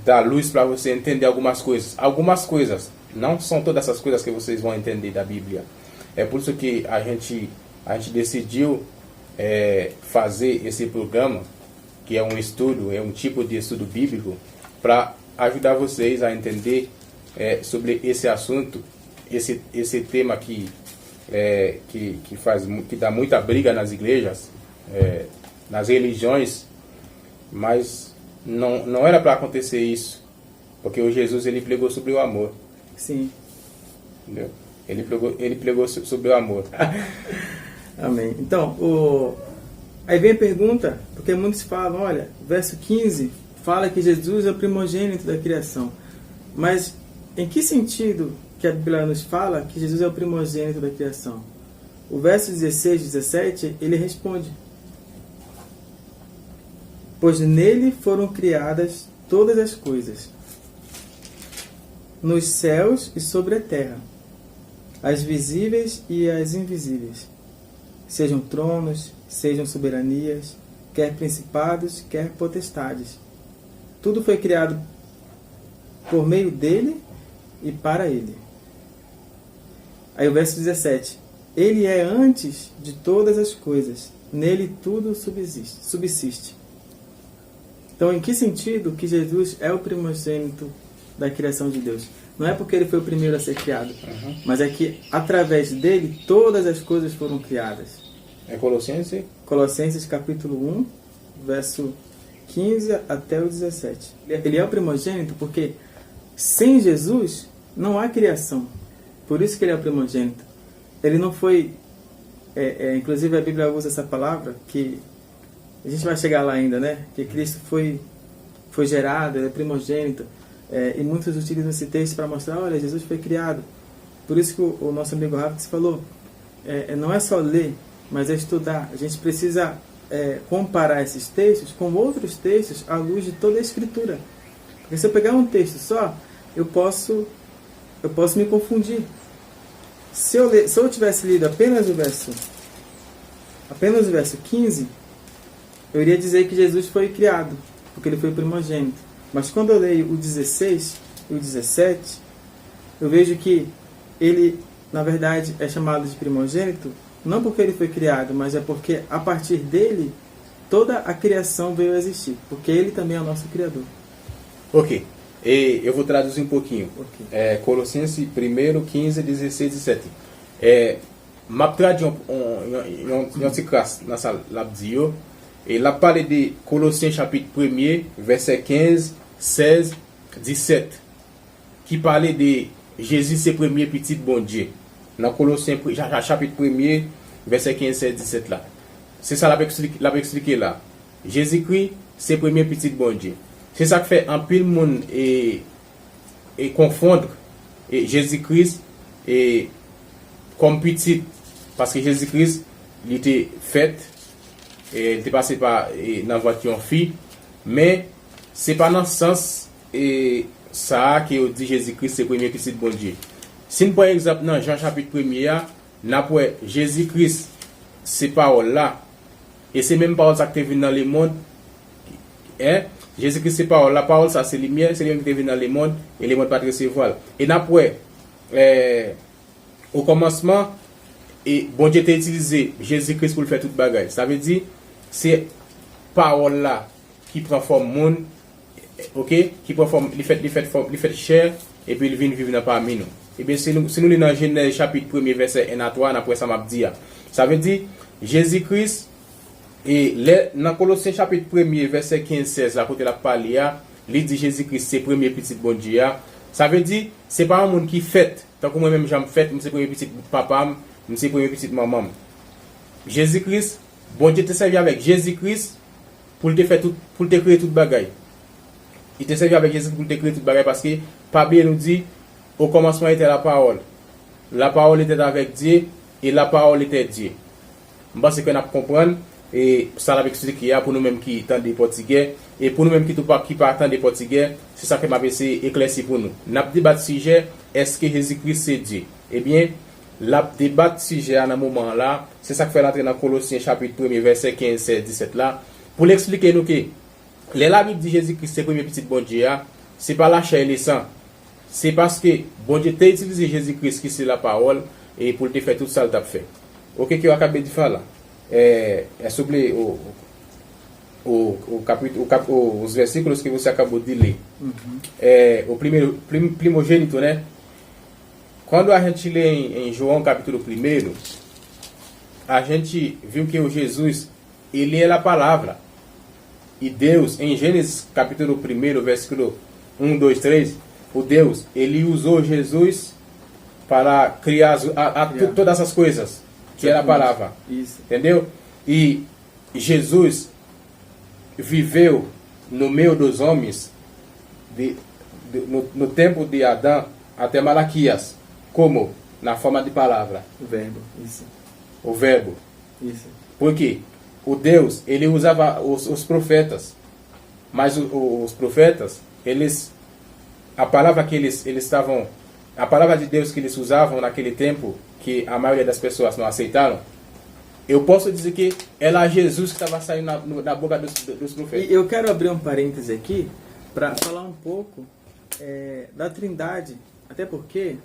[SPEAKER 2] dá luz para você entender algumas coisas. Algumas coisas, não são todas essas coisas que vocês vão entender da Bíblia. É por isso que a gente decidiu fazer esse programa, que é um estudo, é um tipo de estudo bíblico, para ajudar vocês a entender sobre esse assunto, esse tema que dá muita briga nas igrejas, nas religiões, mas não era para acontecer isso, porque o Jesus ele pregou sobre o amor.
[SPEAKER 3] Sim.
[SPEAKER 2] Entendeu? Ele pregou sobre o amor.
[SPEAKER 3] Amém. Então, aí vem a pergunta, porque muitos falam, olha, verso 15 fala que Jesus é o primogênito da criação, mas em que sentido que a Bíblia nos fala que Jesus é o primogênito da criação? O verso 16 e 17, ele responde: pois nele foram criadas todas as coisas, nos céus e sobre a terra, as visíveis e as invisíveis, sejam tronos, sejam soberanias, quer principados, quer potestades. Tudo foi criado por meio dele e para ele. Aí o verso 17. Ele é antes de todas as coisas, nele tudo subsiste. Então, em que sentido que Jesus é o primogênito da criação de Deus? Não é porque ele foi o primeiro a ser criado, mas é que através dele todas as coisas foram criadas.
[SPEAKER 2] É Colossenses?
[SPEAKER 3] Colossenses capítulo 1, verso 15 até o 17. Ele é o primogênito porque sem Jesus não há criação. Por isso que ele é o primogênito. Ele não foi... inclusive a Bíblia usa essa palavra, que a gente vai chegar lá ainda, né? Que Cristo foi gerado, ele é primogênito. E muitos utilizam esse texto para mostrar, olha, Jesus foi criado. Por isso que o nosso amigo Rafael falou, não é só ler, mas é estudar. A gente precisa comparar esses textos com outros textos à luz de toda a Escritura. Porque se eu pegar um texto só, eu posso me confundir. Se eu tivesse lido apenas o verso 15, eu iria dizer que Jesus foi criado, porque ele foi o primogênito. Mas quando eu leio o 16 e o 17, eu vejo que ele, na verdade, é chamado de primogênito, não porque ele foi criado, mas é porque a partir dele, toda a criação veio a existir, porque ele também é o nosso Criador.
[SPEAKER 2] Ok. Eu vou traduzir um pouquinho. Okay. Colossenses 1, 15, 16, 17. Ma traduit en classe dans sa labdio. Et la parle de Colossiens chapitre 1, verset 15, 16, 17. Qui parlait de Jésus, c'est premier petit bon Dieu. Dans Colossiens chapitre 1, verset 15, 16, 17 là. C'est ça l'a expliqué là. Jésus-Christ, c'est premier petit bon Dieu. C'est ça qui fait un pile monde et confondre Jésus-Christ et comme petit, parce que Jésus-Christ il était fait et il était passé par dans voiture fille, mais c'est pas dans le sens ça que dit Jésus-Christ c'est premier petit bon Dieu. Si par exemple dans Jean chapitre 1er n'a pas Jésus-Christ c'est parole là et c'est même parole ça qui est venu dans le monde Jésus-Christ c'est parole, la parole ça c'est lumière, c'est lui qui est venu dans le monde et le monde pas recevoir. Et après au commencement et bon Dieu t'a utilisé Jésus-Christ pour le faire toute bagaille. Ça veut dire c'est parole là qui prend forme monde, OK, qui prend forme, il fait chair et puis il vient vivre parmi nous. Et bien si nous lisons dans Genèse chapitre 1 verset 1 à 3 après ça m'a dit ça veut dire Jésus-Christ. Et dans Colossiens chapitre 1 verset 15-16 là côté la parler il dit Jésus-Christ c'est premier petit bon Dieu. Ça veut dire c'est pas un monde qui fait tant que moi même j'aime fait, c'est premier petit papa, c'est premier petit maman. Jésus-Christ, bon Dieu te servi avec Jésus-Christ pour te faire tout, pour te créer toute bagaille. Il te servi avec Jésus-Christ pour te créer toute bagaille parce que Pape nous dit au commencement était la parole. La parole était avec Dieu et la parole était Dieu. Je pense que nous comprenons et ça avec ce qu'il y a pour nous-mêmes qui entendent des portugais et pour nous-mêmes qui pas attendent des portugais, c'est ça que m'a essayé d'éclaircir pour nous. N'a débat sujet est-ce que Jésus-Christ c'est Dieu? Eh bien, la débat sujet à un moment là, c'est ça que fait l'entrée dans Colossiens chapitre 1 verset 15 16 17 là pour l'expliquer nous que la Bible dit Jésus-Christ c'est premier petit bon Dieu, c'est pas la chair et le sang. C'est parce que bon Dieu t'a utilisé Jésus-Christ qui c'est la parole et pour te faire tout ça t'a fait. OK que acabé de faire là. S'il vous plaît aux versículos que você acabou de ler. O primogênito, né? Quando a gente lê em João capítulo 1, a gente viu que o Jesus, ele é a palavra. E Deus, em Gênesis capítulo 1, versículo 1, 2, 3, o Deus, ele usou Jesus para criar todas essas coisas, que era a palavra.
[SPEAKER 3] Isso.
[SPEAKER 2] Entendeu? E Jesus viveu no meio dos homens no tempo de Adão até Malaquias, como? Na forma de palavra.
[SPEAKER 3] O verbo, isso.
[SPEAKER 2] O verbo.
[SPEAKER 3] Isso.
[SPEAKER 2] Porque o Deus, ele usava os profetas, mas os profetas, a palavra que eles estavam, a palavra de Deus que eles usavam naquele tempo, que a maioria das pessoas não aceitaram, eu posso dizer que era Jesus que estava saindo na boca dos profetas.
[SPEAKER 3] E eu quero abrir um parêntese aqui para falar um pouco da Trindade, até porque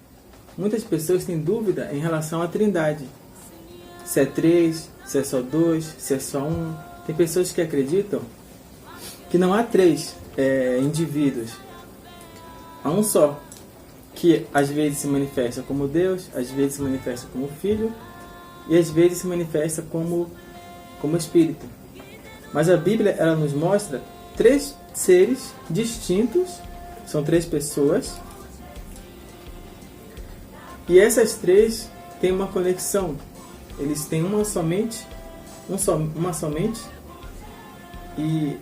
[SPEAKER 3] muitas pessoas têm dúvida em relação à Trindade. Se é 3, se é só 2, se é só 1. Tem pessoas que acreditam que não há 3 indivíduos. Há um só, que às vezes se manifesta como Deus, às vezes se manifesta como Filho e às vezes se manifesta como Espírito. Mas a Bíblia ela nos mostra 3 seres distintos, são 3 pessoas, e essas 3 têm uma conexão. Eles têm uma somente e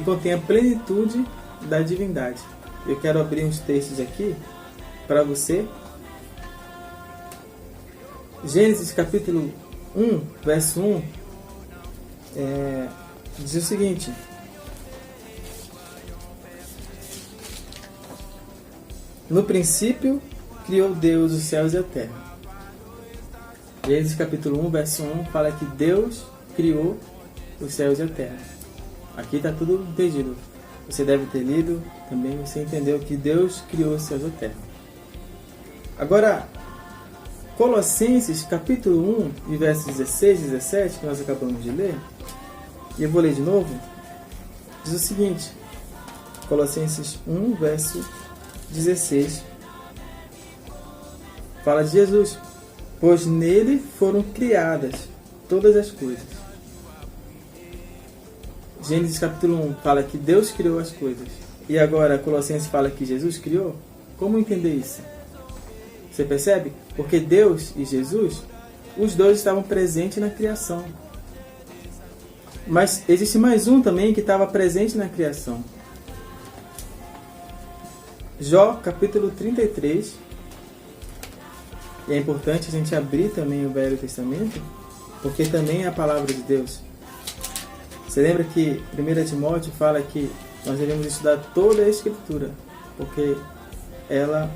[SPEAKER 3] contém a plenitude da divindade. Eu quero abrir uns textos aqui para você. Gênesis capítulo 1, verso 1, diz o seguinte: no princípio criou Deus os céus e a terra. Gênesis capítulo 1, verso 1 fala que Deus criou os céus e a terra. Aqui está tudo entendido. Você deve ter lido também, você entendeu que Deus criou os céus e a terra. Agora, Colossenses capítulo 1, versos 16 e 17, que nós acabamos de ler, e eu vou ler de novo, diz o seguinte: Colossenses 1, verso 16, fala de Jesus: pois nele foram criadas todas as coisas. Gênesis capítulo 1 fala que Deus criou as coisas. E agora Colossenses fala que Jesus criou. Como entender isso? Você percebe? Porque Deus e Jesus, os dois estavam presentes na criação. Mas existe mais um também que estava presente na criação. Jó capítulo 33. E é importante a gente abrir também o Velho Testamento, porque também é a palavra de Deus. Você lembra que 1 Timóteo fala que nós devemos estudar toda a Escritura, porque ela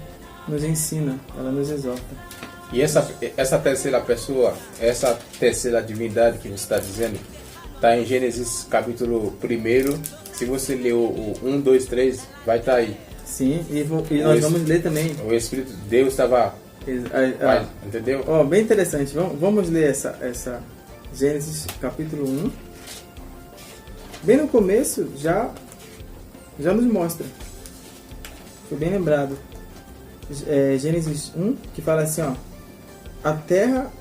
[SPEAKER 3] nos ensina, ela nos exorta.
[SPEAKER 2] E essa terceira pessoa, essa terceira divindade que você está dizendo, está em Gênesis capítulo 1. Se você ler o 1, 2, 3, vai estar aí.
[SPEAKER 3] Sim, e nós vamos ler também.
[SPEAKER 2] O Espírito de Deus estava... entendeu?
[SPEAKER 3] Bem interessante. Vamos ler essa Gênesis capítulo 1. Bem no começo já nos mostra. Foi bem lembrado. Gênesis 1, que fala assim, ó: a terra,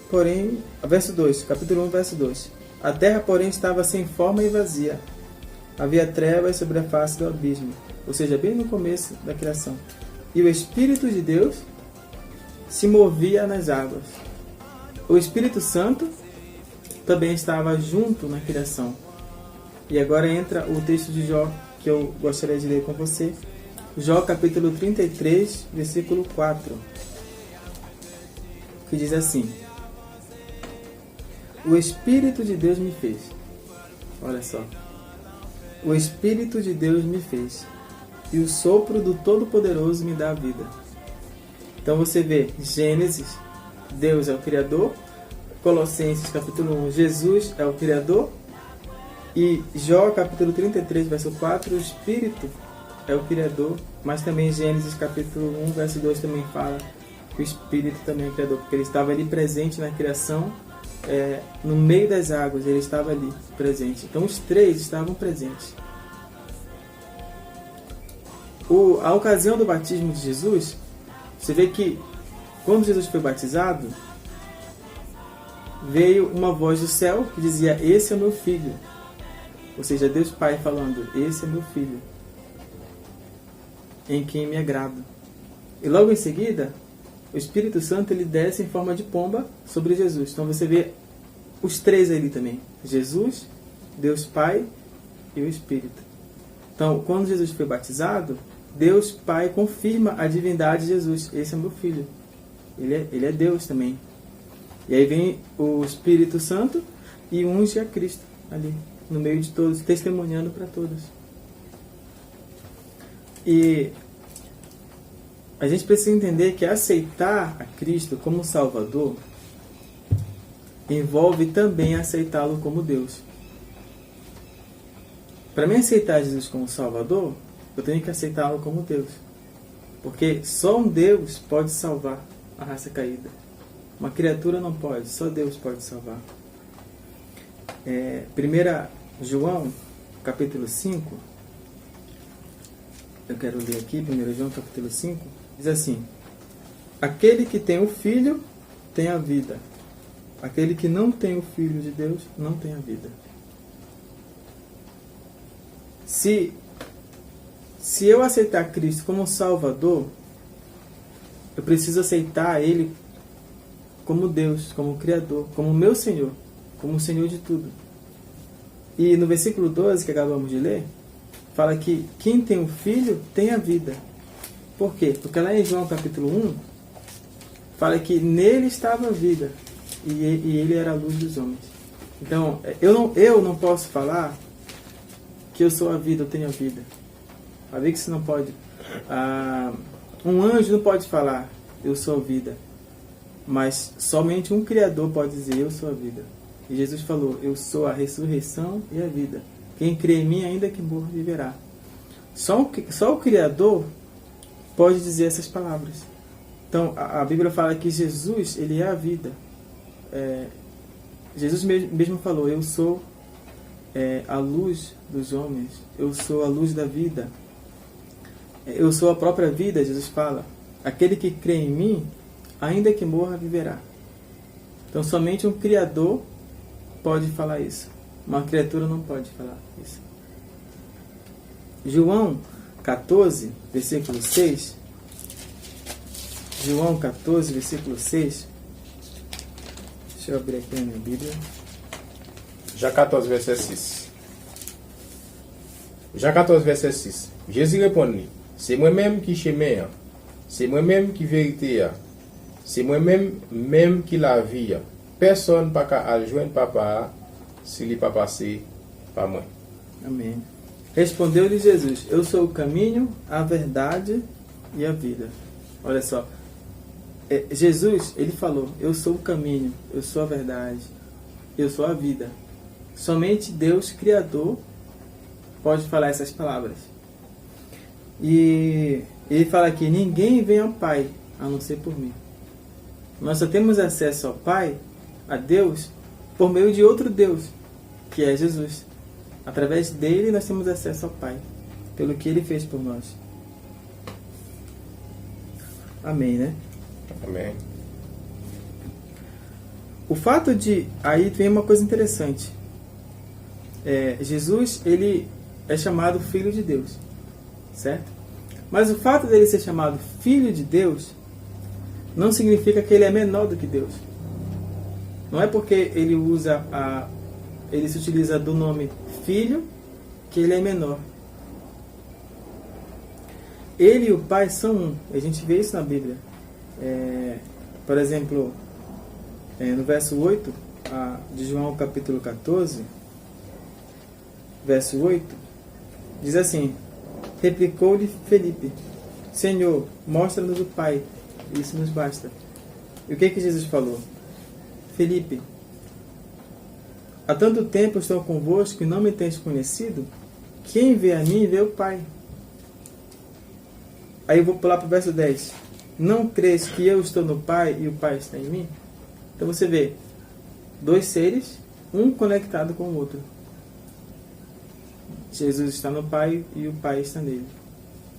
[SPEAKER 3] porém, verso 2, capítulo 1, verso 2. A terra, porém, estava sem forma e vazia. Havia trevas sobre a face do abismo. Ou seja, bem no começo da criação. E o Espírito de Deus se movia nas águas. O Espírito Santo também estava junto na criação. E agora entra o texto de Jó, que eu gostaria de ler com você. Jó capítulo 33, versículo 4. Que diz assim: o Espírito de Deus me fez. Olha só. O Espírito de Deus me fez, e o sopro do Todo-Poderoso me dá a vida. Então você vê, Gênesis, Deus é o Criador. Colossenses capítulo 1, Jesus é o Criador. E Jó capítulo 33, verso 4, o Espírito é o Criador. Mas também Gênesis capítulo 1, verso 2 também fala que o Espírito também é o Criador, porque ele estava ali presente na criação, no meio das águas, ele estava ali presente. Então os três estavam presentes. A ocasião do batismo de Jesus, você vê que quando Jesus foi batizado, veio uma voz do céu que dizia: esse é o meu filho. Ou seja, Deus Pai falando: esse é meu filho, em quem me agrado. E logo em seguida, o Espírito Santo ele desce em forma de pomba sobre Jesus. Então você vê os três ali também: Jesus, Deus Pai e o Espírito. Então, quando Jesus foi batizado, Deus Pai confirma a divindade de Jesus. Esse é meu filho. Ele é Deus também. E aí vem o Espírito Santo e unge a Cristo ali, no meio de todos, testemunhando para todos. E a gente precisa entender que aceitar a Cristo como Salvador envolve também aceitá-lo como Deus. Para mim aceitar Jesus como Salvador, eu tenho que aceitá-lo como Deus. Porque só um Deus pode salvar a raça caída. Uma criatura não pode, só Deus pode salvar. 1 João, capítulo 5, eu quero ler aqui, 1 João, capítulo 5, diz assim: aquele que tem o Filho tem a vida. Aquele que não tem o Filho de Deus não tem a vida. Se eu aceitar Cristo como Salvador, eu preciso aceitar Ele como Deus, como Criador, como meu Senhor, como o Senhor de tudo. E no versículo 12 que acabamos de ler, fala que quem tem o Filho tem a vida. Por quê? Porque lá em João capítulo 1, fala que nele estava a vida, e ele era a luz dos homens. Então, eu não posso falar que eu sou a vida, eu tenho a vida. A ver que você não pode. Um anjo não pode falar, eu sou a vida. Mas somente um Criador pode dizer, eu sou a vida. E Jesus falou, eu sou a ressurreição e a vida. Quem crê em mim, ainda que morra, viverá. Só o Criador pode dizer essas palavras. Então, a Bíblia fala que Jesus, ele é a vida. Jesus mesmo falou, eu sou a luz dos homens. Eu sou a luz da vida. Eu sou a própria vida, Jesus fala. Aquele que crê em mim, ainda que morra, viverá. Então, somente um Criador pode falar isso. Uma criatura não pode falar isso. João 14, versículo 6. João 14, versículo 6. Deixa eu abrir aqui na minha Bíblia.
[SPEAKER 2] Jean 14, verset 6. Jean 14, verset 6. Jésus répondit, c'est moi-même qui chemin, c'est moi-même qui vérité, c'est moi-même qui la vie. Personne pas qu'à joindre papa se ele pas passer par moi.
[SPEAKER 3] Amém. Respondeu-lhe Jesus, eu sou o caminho, a verdade e a vida. Olha só. Jesus, ele falou, eu sou o caminho, eu sou a verdade, eu sou a vida. Somente Deus, Criador, pode falar essas palavras. E ele fala aqui, ninguém vem ao Pai, a não ser por mim. Nós só temos acesso ao Pai, a Deus, por meio de outro Deus, que é Jesus. Através dele nós temos acesso ao Pai, pelo que ele fez por nós. Amém, né?
[SPEAKER 2] Amém.
[SPEAKER 3] O fato de... Aí vem uma coisa interessante. Jesus, ele é chamado Filho de Deus, certo? Mas o fato dele ser chamado Filho de Deus não significa que ele é menor do que Deus. Não é porque ele se utiliza do nome filho que ele é menor. Ele e o pai são um. A gente vê isso na Bíblia. Por exemplo, no verso 8 de João capítulo 14, verso 8, diz assim: replicou-lhe Felipe: Senhor, mostra-nos o Pai, isso nos basta. E o que Jesus falou? Felipe, há tanto tempo estou convosco e não me tens conhecido? Quem vê a mim, vê o Pai. Aí eu vou pular para o verso 10. Não crês que eu estou no Pai e o Pai está em mim? Então você vê dois seres, um conectado com o outro. Jesus está no Pai e o Pai está nele.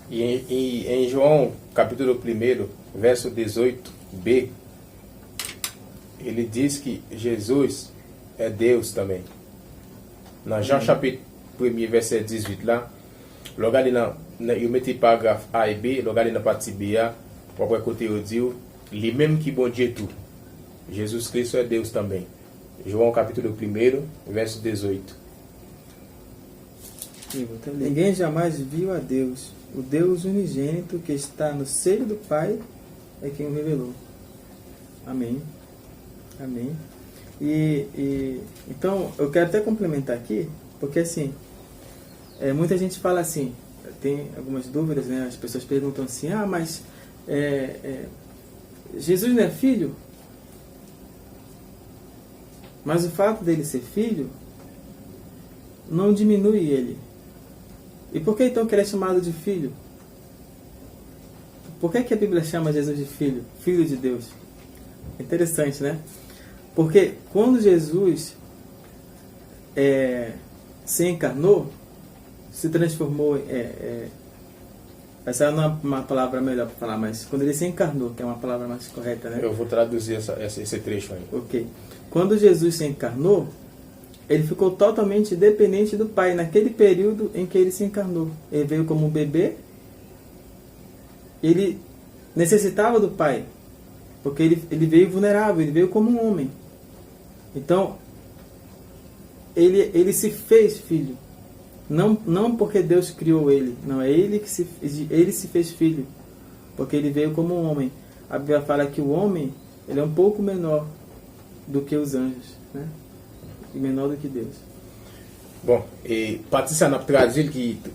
[SPEAKER 2] E em João, capítulo 1, verso 18b, ele diz que Jesus é Deus também. Dans Jean chapitre 1, verset 18 là, logo ali eu meti parágrafo A e B, logo ali na partie B, pour écouter au dire, les mêmes qui bon Dieu tout. Jesus Cristo é Deus também. João capítulo 1, verso 18.
[SPEAKER 3] Ninguém jamais viu a Deus. O Deus unigênito que está no seio do Pai é quem o revelou. Amém. Amém. Então, eu quero até complementar aqui, porque assim, muita gente fala assim, tem algumas dúvidas, né? As pessoas perguntam assim, mas Jesus não é filho? Mas o fato dele ser filho não diminui ele. E por que então que ele é chamado de filho? Por que a Bíblia chama Jesus de filho? Filho de Deus. Interessante, né? Porque quando Jesus se encarnou, se transformou, essa não é uma palavra melhor para falar, mas quando ele se encarnou, que é uma palavra mais correta, né?
[SPEAKER 2] Eu vou traduzir esse trecho aí.
[SPEAKER 3] Ok. Quando Jesus se encarnou, ele ficou totalmente dependente do Pai, naquele período em que ele se encarnou. Ele veio como um bebê, ele necessitava do Pai, porque ele veio vulnerável, ele veio como um homem. Então, ele se fez filho. Não porque Deus criou ele, não, é ele se fez filho, porque ele veio como um homem. A Bíblia fala que o homem, ele é um pouco menor do que os anjos, né? E menor do que Deus.
[SPEAKER 2] Bon, et Patricia n'a traduit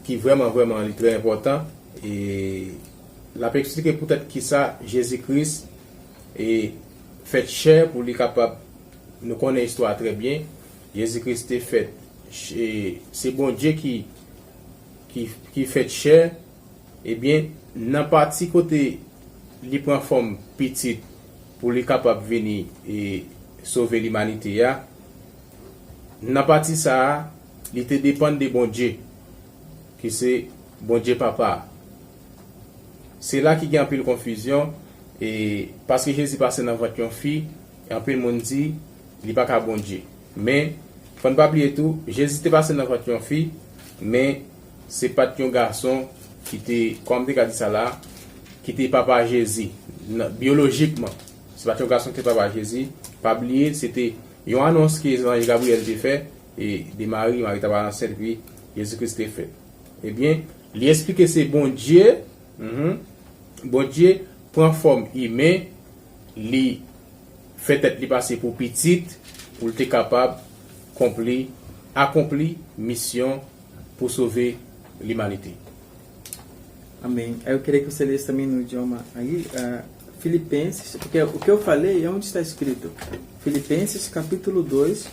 [SPEAKER 2] qui vraiment très important, et la peut expliquer peut-être qui ça Jésus-Christ est fait chair pour lui capable nous connaît l'histoire très bien. Jésus-Christ est fait, c'est bon Dieu qui fait chair, et bien dans partie côté il prend forme petite pour lui capable venir et sauver l'humanité. Dans partie ça, il te dépend de bon Dieu, qui c'est bon Dieu papa. C'est là qu'il y a un peu de confusion, et parce que Jésus passe dans votre fille, et un peu le monde dit, il n'est pas qu'à bon Dieu. Mais, il ne faut pas oublier tout, Jésus est passé dans votre fille, mais c'est pas un garçon qui était, comme tu as dit ça là, qui était papa Jésus, biologiquement. C'est pas un garçon qui était papa Jésus. Pas oublier, c'était une annonce que l'ange Gabriel a fait, et de Marie était enceinte, puis Jésus-Christ a fait. Eh bien, il explique que c'est bon Dieu, bon Dieu prend forme humaine, il fait être passé pour petite, pour être capable d'accomplir mission pour sauver l'humanité.
[SPEAKER 3] Amém. Eu queria que você lesse também no idioma aí, Filipenses, porque o que eu falei é onde está escrito. Filipenses capítulo 2.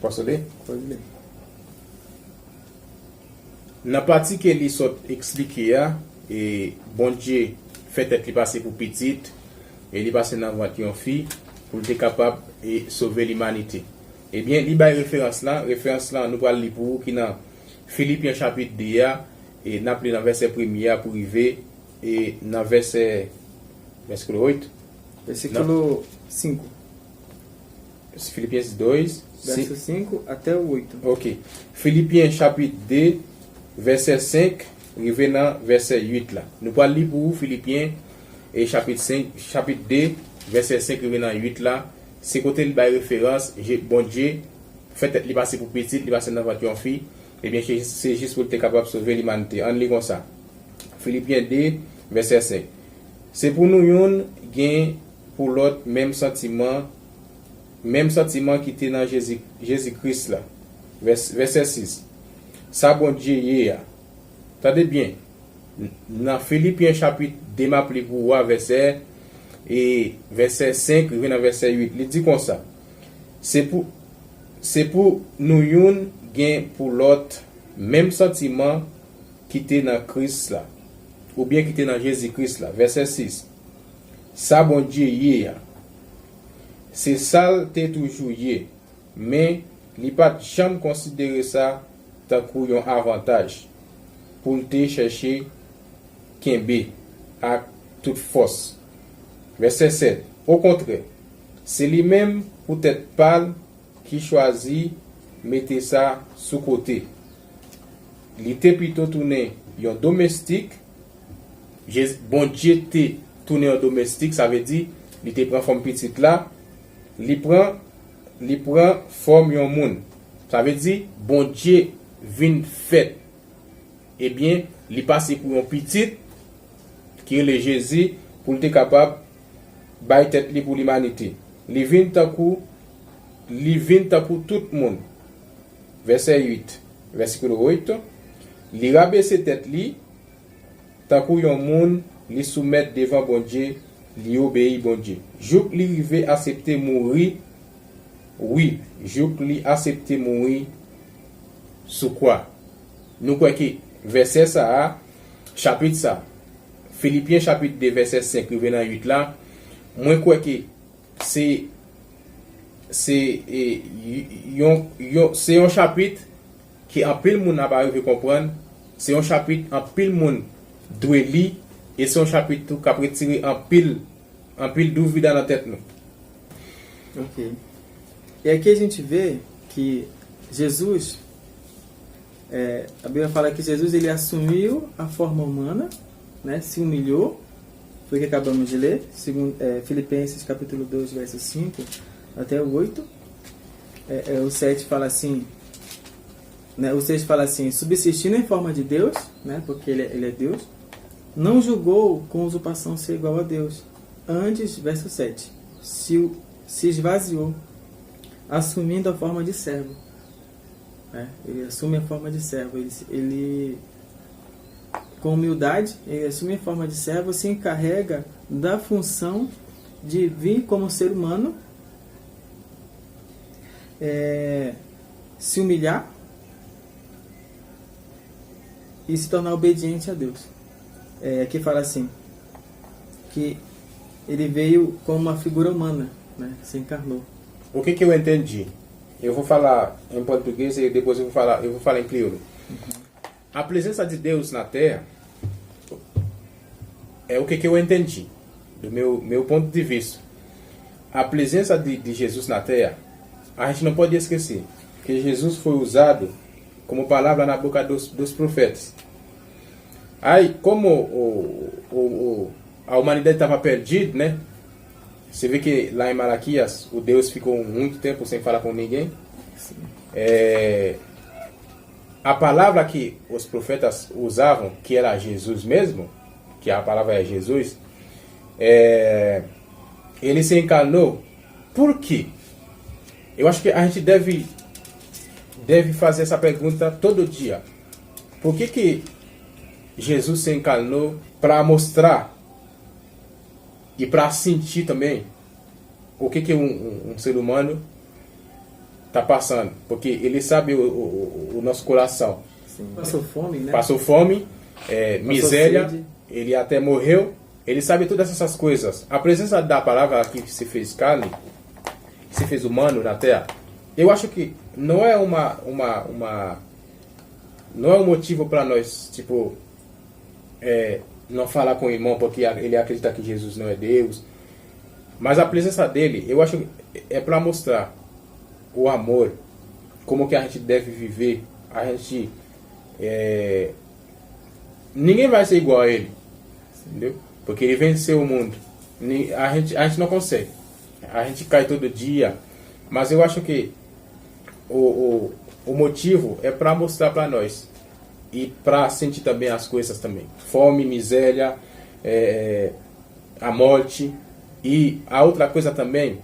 [SPEAKER 2] Posso ler?
[SPEAKER 3] Pode ler.
[SPEAKER 2] Na partie que lui sort expliqué, et bon Dieu fait être passé pour petite, et il passe dans votre fille pour être capable de sauver l'humanité. Eh bien, il y a référence là, nous allons lire pour qui dans Philippiens chapitre 2, et nous allons dans verset 1 pour arriver, et dans verset 8.
[SPEAKER 3] Versículo 5.
[SPEAKER 2] Filipenses 2,
[SPEAKER 3] verso 5 até o 8.
[SPEAKER 2] Ok. Philippiens chapitre 2, verset 5, revenant verset 8 là. Nous allons lire pour Philippiens et chapitre 2, verset 5 dans 8 là, c'est côté il bail référence, bon Dieu fait il passer pour petit, il passer dans votre fille, et bien c'est juste pour être capable de sauver l'humanité. On lit comme ça. Philippiens 2 verset 5. C'est pour nous yon gain pour l'autre même sentiment qui était dans Jésus-Christ là. Verset 6. Ça bon Dieu hier. Attendez bien. Dans Philippiens chapitre 2 m'appelé pour voir verset 5 dans verset 8. Il dit comme ça. C'est pour nous yon gain pour l'autre même sentiment qui était dans Christ là. Ou bien qui était dans Jésus-Christ là. Verset 6. Ça bon Dieu hier. C'est ça t'es toujours hier. Mais il pas jamais considérer ça tant un avantage pour te chercher Kembe à toute force. Verset 7. Au contraire, c'est lui-même pour être pâle qui choisit mettre ça sous côté. Il était plutôt tourné un domestique. Bon Dieu t'es tourné en domestique, ça veut dire il te prend forme petite là, il prend forme un monde. Ça veut dire bon Dieu vient fait. Eh bien, il passe pour un petit qui est le Jésus pour être capable de tête pour l'humanité. Il vient tant pour tout le monde. Verset 8. Verset 8. Il rabaisse tête li tant que yon monde li soumettre devant bon Dieu, li obéit bon Dieu. Jouk li rive accepter mourir. Oui, jouk li accepter mourir sous quoi? Nous croyons que verset ça, chapitre ça, Philippiens chapitre 2 verset 5 dans 8 là, moi crois que c'est un chapitre qui en pile monde n'a pas arrivé comprendre, c'est un chapitre en pile monde doit lire et c'est un chapitre qui a retiré en pile dúvida dans la tête nous.
[SPEAKER 3] OK. E aqui a gente vê que Jesus, a Bíblia fala que Jesus ele assumiu a forma humana, né, se humilhou, foi o que acabamos de ler, segundo, Filipenses capítulo 2, verso 5 até o 8. O 7 fala assim, né, o 6 fala assim, subsistindo em forma de Deus, né, porque ele é Deus, não julgou com usurpação ser igual a Deus. Antes, verso 7, se esvaziou, assumindo a forma de servo. Ele assume a forma de servo. Ele, com humildade, ele assume a forma de servo, se encarrega da função de vir como ser humano, se humilhar e se tornar obediente a Deus. Aqui fala assim, que ele veio como uma figura humana, né? Se encarnou.
[SPEAKER 2] O que eu entendi? Eu vou falar em português e depois eu vou falar em crioulo. A presença de Deus na Terra é o que eu entendi, do meu ponto de vista. A presença de Jesus na Terra, a gente não pode esquecer que Jesus foi usado como palavra na boca dos profetas. Aí, como a humanidade estava perdida, né? Você vê que lá em Malaquias, o Deus ficou muito tempo sem falar com ninguém. A palavra que os profetas usavam, que era Jesus mesmo, que a palavra é Jesus, ele se encarnou. Por quê? Eu acho que a gente deve fazer essa pergunta todo dia. Por que Jesus se encarnou? Para mostrar e para sentir também o que um ser humano está passando. Porque ele sabe o nosso coração.
[SPEAKER 3] Sim. Passou fome, né?
[SPEAKER 2] Passou fome, miséria,
[SPEAKER 3] sede.
[SPEAKER 2] Ele até morreu. Ele sabe todas essas coisas. A presença da palavra aqui que se fez carne, que se fez humano na terra, eu acho que não é não é um motivo para nós, tipo, não falar com o irmão porque ele acredita que Jesus não é Deus. Mas a presença dele, eu acho que é para mostrar o amor, como que a gente deve viver. A gente ninguém vai ser igual a ele, entendeu? Porque ele venceu o mundo. A gente não consegue. A gente cai todo dia. Mas eu acho que o motivo é para mostrar para nós. E para sentir também as coisas também. Fome, miséria, a morte. E a outra coisa também,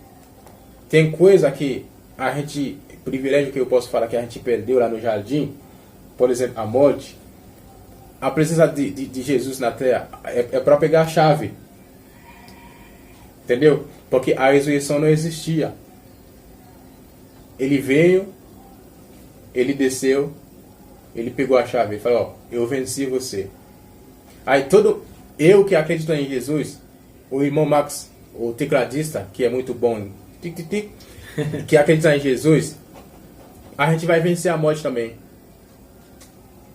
[SPEAKER 2] tem coisa que a gente, privilégio que eu posso falar que a gente perdeu lá no jardim, por exemplo, a morte. A presença de Jesus na terra é para pegar a chave. Entendeu? Porque a ressurreição não existia. Ele veio, ele desceu, ele pegou a chave e falou, ó, eu venci você. Aí eu que acredito em Jesus, o irmão Max, o tecladista, que é muito bom, que acredita em Jesus, a gente vai vencer a morte também.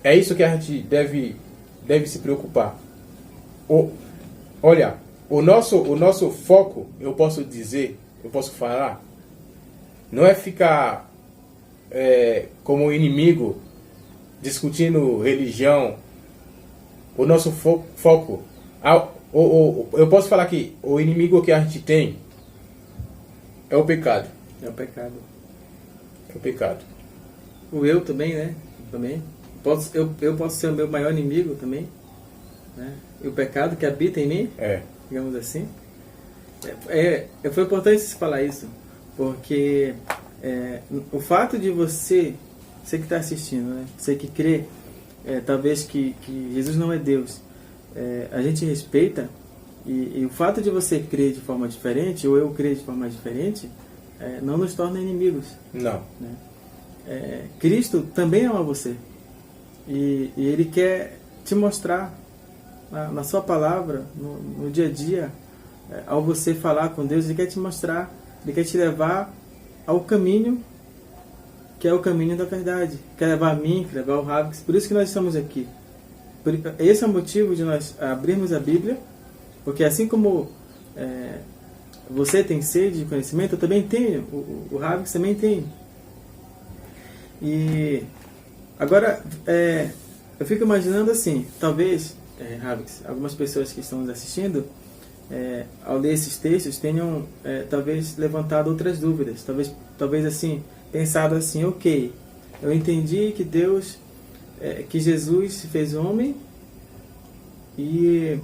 [SPEAKER 2] É isso que a gente deve se preocupar. Olha, o nosso foco, eu posso falar, não é ficar como inimigo, discutindo religião. O nosso foco, eu posso falar que o inimigo que a gente tem é o pecado.
[SPEAKER 3] É o pecado.
[SPEAKER 2] É o pecado.
[SPEAKER 3] O eu também, né? Também. Eu posso ser o meu maior inimigo também, né? E o pecado que habita em mim, digamos assim. Foi importante você falar isso, porque o fato de você que está assistindo, né? Você que crê, talvez que Jesus não é Deus, a gente respeita, e o fato de você crer de forma diferente, ou eu crer de forma diferente, não nos torna inimigos.
[SPEAKER 2] Não.
[SPEAKER 3] Né? Cristo também ama você. E Ele quer te mostrar na sua palavra, no dia a dia, ao você falar com Deus, Ele quer te mostrar, Ele quer te levar ao caminho que é o caminho da verdade. Quer levar a mim, quer levar o Ravix. Por isso que nós estamos aqui. Esse é o motivo de nós abrirmos a Bíblia, porque assim como você tem sede de conhecimento, eu também tenho, o Ravix também tem. E agora, eu fico imaginando assim, talvez, Ravix, algumas pessoas que estão nos assistindo, ao ler esses textos, tenham talvez levantado outras dúvidas, talvez assim, pensado assim, ok, eu entendi que Deus, que Jesus se fez homem, e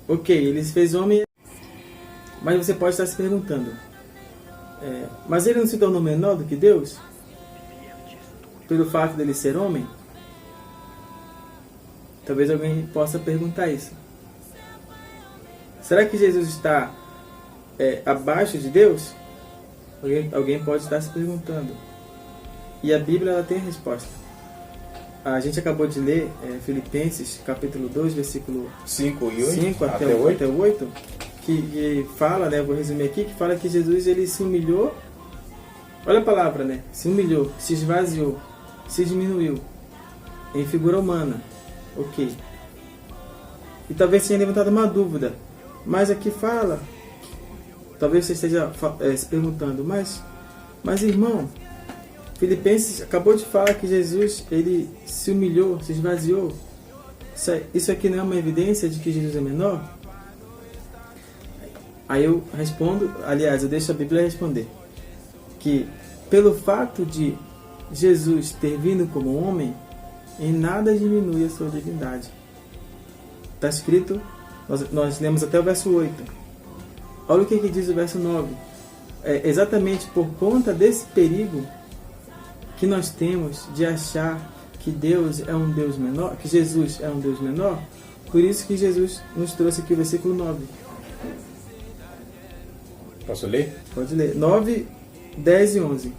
[SPEAKER 3] ok, Ele se fez homem, mas você pode estar se perguntando, mas Ele não se tornou menor do que Deus? Pelo fato dele ser homem? Talvez alguém possa perguntar isso. Será que Jesus está abaixo de Deus? Alguém pode estar se perguntando. E a Bíblia ela tem a resposta. A gente acabou de ler Filipenses capítulo 2, versículo
[SPEAKER 2] 5 e 8,
[SPEAKER 3] 5 até 8, que fala, né, vou resumir aqui, que fala que Jesus ele se humilhou. Olha a palavra, né? Se humilhou, se esvaziou, se diminuiu em figura humana. Ok. E talvez tenha levantado uma dúvida, mas aqui fala, talvez você esteja se perguntando, mas irmão, Filipenses acabou de falar que Jesus ele se humilhou, se esvaziou. Isso aqui não é uma evidência de que Jesus é menor? Aí eu respondo, aliás, eu deixo a Bíblia responder, que pelo fato de Jesus ter vindo como homem, em nada diminui a sua divindade. Está escrito, nós lemos até o verso 8. Olha o que diz o verso 9. Exatamente por conta desse perigo que nós temos de achar que Deus é um Deus menor, que Jesus é um Deus menor, por isso que Jesus nos trouxe aqui o versículo 9.
[SPEAKER 2] Posso ler?
[SPEAKER 3] Pode ler. 9, 10 e 11.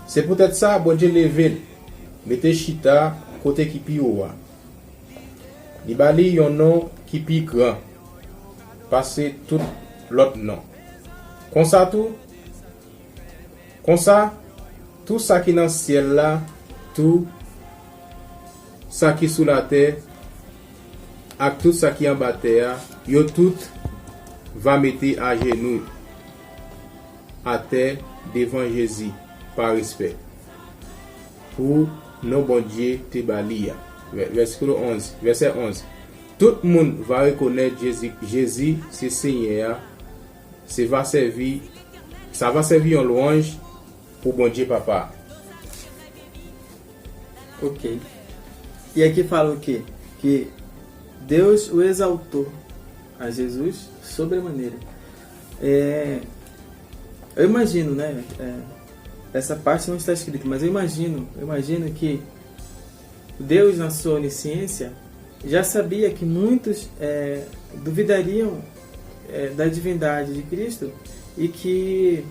[SPEAKER 2] C'est peut-être ça, bon Dieu levé, mettez chita côté qui pi oua. Li bali yon nom qui pi grand, passer tout l'autre nom. Comme ça, tout ça qui dans le ciel là, tout ça qui sous la terre, et tout ça qui en bas terre, yo tout va mettre à genoux à terre devant Jésus par respect pour nos bon Dieu te balia. Verset 11. tout le monde va reconnaître Jésus, c'est Seigneur. Ça va servir en louange pour bon Dieu Papa.
[SPEAKER 3] Ok. E aqui fala o quê? Que Deus o exaltou a Jesus sobremaneira. Eu imagino, né? Essa parte não está escrita, mas eu imagino que Deus, na sua onisciência, já sabia que muitos duvidariam da divindade de Cristo e que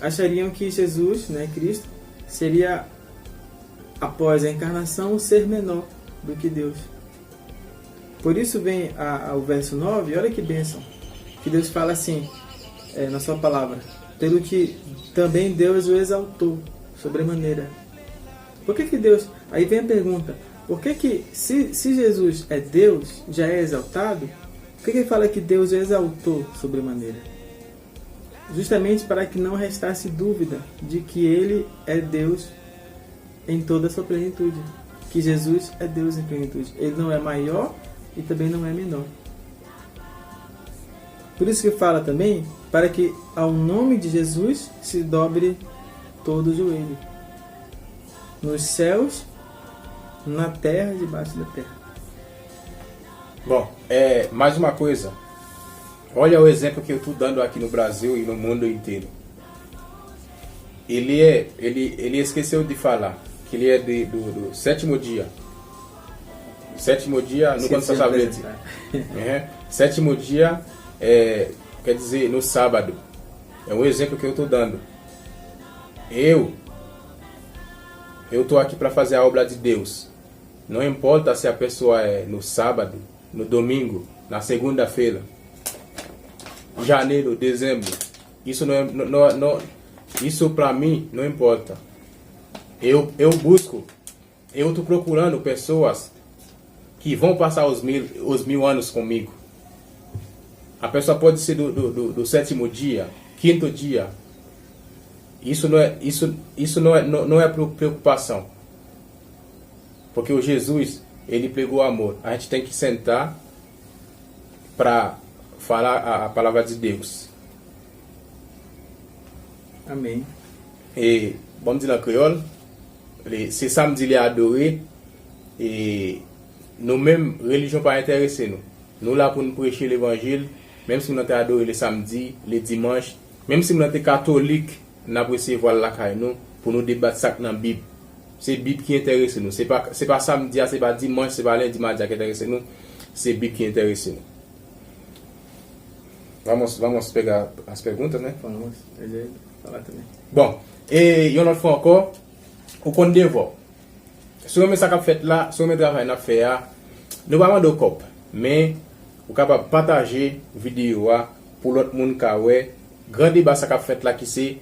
[SPEAKER 3] achariam que Jesus, né, Cristo, seria, após a encarnação, um ser menor do que Deus. Por isso vem o verso 9, olha que bênção, que Deus fala assim, na sua palavra, pelo que também Deus o exaltou sobremaneira. Por que Deus... Aí vem a pergunta, por que se Jesus é Deus, já é exaltado, por que ele fala que Deus o exaltou sobremaneira? Justamente para que não restasse dúvida de que ele é Deus em toda a sua plenitude. Que Jesus é Deus em plenitude. Ele não é maior e também não é menor. Por isso que fala também, para que ao nome de Jesus se dobre todo o joelho. Nos céus, na terra e debaixo da terra.
[SPEAKER 2] Bom, mais uma coisa. Olha o exemplo que eu estou dando aqui no Brasil e no mundo inteiro. Ele esqueceu de falar que ele é do sétimo dia. Sétimo dia, não consigo saber. Sétimo dia, quer dizer, no sábado. É um exemplo que eu estou dando. Eu estou aqui para fazer a obra de Deus. Não importa se a pessoa é no sábado, no domingo, na segunda-feira, janeiro, dezembro. Isso isso para mim não importa. Eu estou procurando pessoas que vão passar os mil anos comigo. A pessoa pode ser do sétimo dia, quinto dia. Isso não é preocupação. Porque o Jesus, ele pregou amor. A gente tem que sentar para falar a palavra de Deus.
[SPEAKER 3] Amém.
[SPEAKER 2] E vamos dizer na crioulo, c'est samedi il est adoré et nous mêmes religion pas intéressé nous là pour nous prêcher l'évangile, même si nous sommes adoré le samedi, le dimanche, même si nous sommes catholiques, nous apprécions voir la caille nous pour nous débattre ça dans la Bible. C'est Bible qui intéresse nous, c'est pas samedi, c'est pas dimanche, c'est pas lundi, mardi qui intéresse nous, c'est Bible qui intéresse nous. Vamos pegar as perguntas, né?
[SPEAKER 3] Vamos, falar também.
[SPEAKER 2] Bon, et une autre fois encore, au compte de vous. Si vous ça fait là, si vous travail à faire, nous pas de cop, mais vous capable partager vidéo pour l'autre monde ka ouais, grand débat ça fait là qui c'est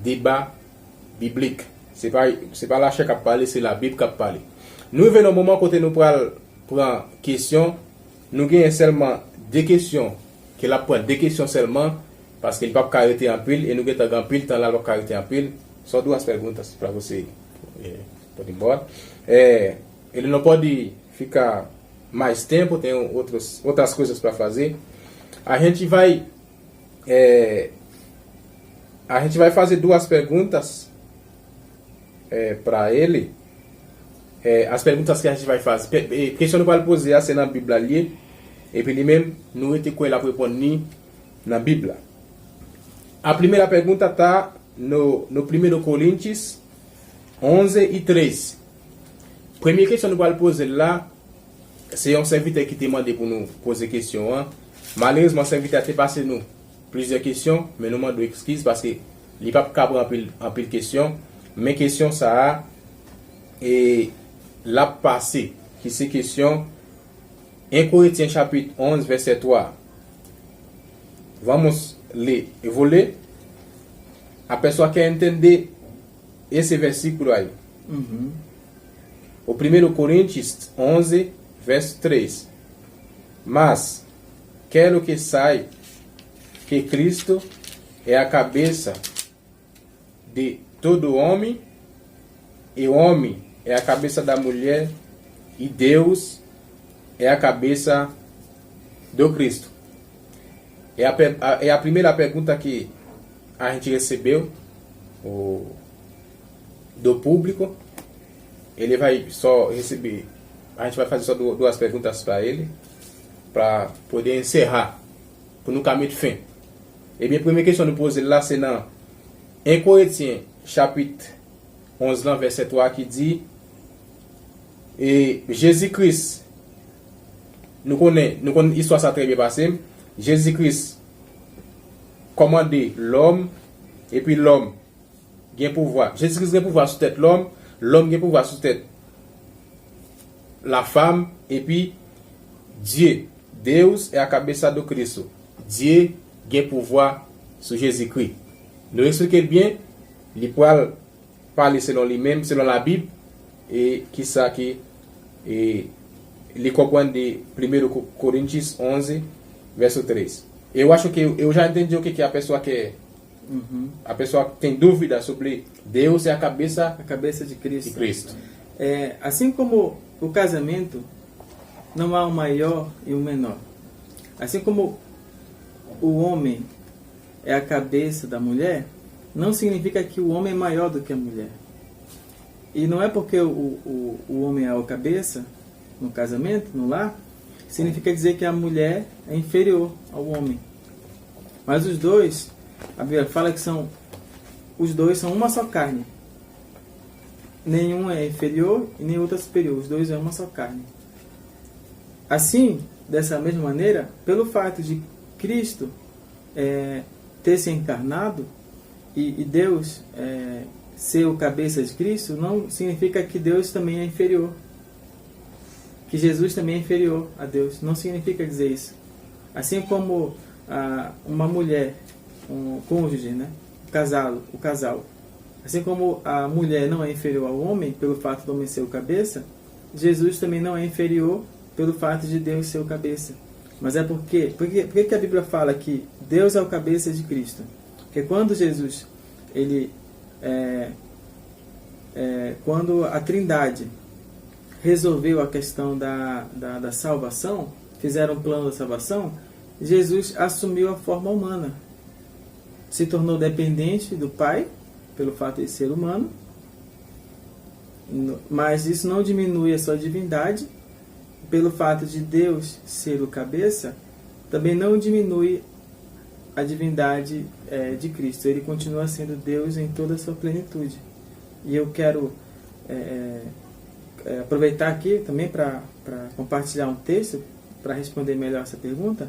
[SPEAKER 2] débat biblique. C'est pas la chair qui parler, c'est la Bible qui parle. Nous venons au moment côté nous prendre question, nous gagnons seulement deux questions, que la prend deux questions seulement parce qu'il pas arrêter en pile et nous gagnons grand pile temps là pas arrêter en pile. Só duas perguntas para você pode ir embora. Ele não pode ficar mais tempo, tem outras coisas para fazer. A gente vai fazer duas perguntas para ele. As perguntas que a gente vai fazer, questão não pode poser assim na Bíblia ali, e puis lui-même nous était quoi la répondre na Bíblia. A primeira pergunta está no 1 Coríntios 11 e 13. Première question que nous allons poser là, c'est un serviteur qui demande pour nous poser question. Malheureusement, le serviteur a passé nous plusieurs questions, mais nous demandons excuse parce qu'il n'est pas capable en pile questions. Mes questions, ça a et la passé, qui c'est question 1 Corinthiens chapitre 11, verset 3. Vamos ler et voler. A pessoa quer entender esse versículo aí. O 1 Coríntios 11, verso 3. Mas quero que saiba que Cristo é a cabeça de todo homem, e o homem é a cabeça da mulher, e Deus é a cabeça do Cristo. É a primeira pergunta que a gente recebeu do público. Ele vai só receber, a gente vai fazer só duas perguntas para ele, para poder encerrar pour no caminho de fin. Et bien, première question nous pose là, c'est dans 1 Corinthiens, chapitre 11, verset 3, qui dit, et Jésus-Christ, nous connaissons l'histoire, ça très bien passé, Jésus-Christ commandait l'homme, et puis l'homme a pouvoir. Jésus-Christ a pouvoir sur tête l'homme a pouvoir sur tête la femme, et puis Dieu, Deus é a cabeça do Cristo. Dieu a pouvoir sur Jésus-Christ. Nous expliquons bien, il peut parler selon lui-même, selon la Bible, et qui ça qui il comprend de 1 Coríntios 11, verso 3. Eu acho que eu já entendi o que a pessoa quer. A pessoa tem dúvida sobre Deus é a cabeça
[SPEAKER 3] de Cristo.
[SPEAKER 2] De Cristo.
[SPEAKER 3] Assim como o casamento, não há um maior e um menor. Assim como o homem é a cabeça da mulher, não significa que o homem é maior do que a mulher. E não é porque o homem é a cabeça no casamento, no lar, significa dizer que a mulher é inferior ao homem. Mas os dois, a Bíblia fala que os dois são uma só carne. Nenhum é inferior e nem outro é superior. Os dois é uma só carne. Assim, dessa mesma maneira, pelo fato de Cristo ter se encarnado e Deus ser o cabeça de Cristo, não significa que Deus também é inferior. Que Jesus também é inferior a Deus. Não significa dizer isso. Assim como uma mulher, um cônjuge, né? O casal. Assim como a mulher não é inferior ao homem, pelo fato do homem ser o cabeça, Jesus também não é inferior pelo fato de Deus ser o cabeça. Mas é por que a Bíblia fala que Deus é o cabeça de Cristo? Porque quando Jesus, quando a Trindade resolveu a questão da salvação, fizeram um plano da salvação, Jesus assumiu a forma humana. Se tornou dependente do Pai, pelo fato de ser humano, mas isso não diminui a sua divindade. Pelo fato de Deus ser o cabeça, também não diminui a divindade de Cristo. Ele continua sendo Deus em toda a sua plenitude. E eu quero aproveitar aqui também para compartilhar um texto para responder melhor essa pergunta.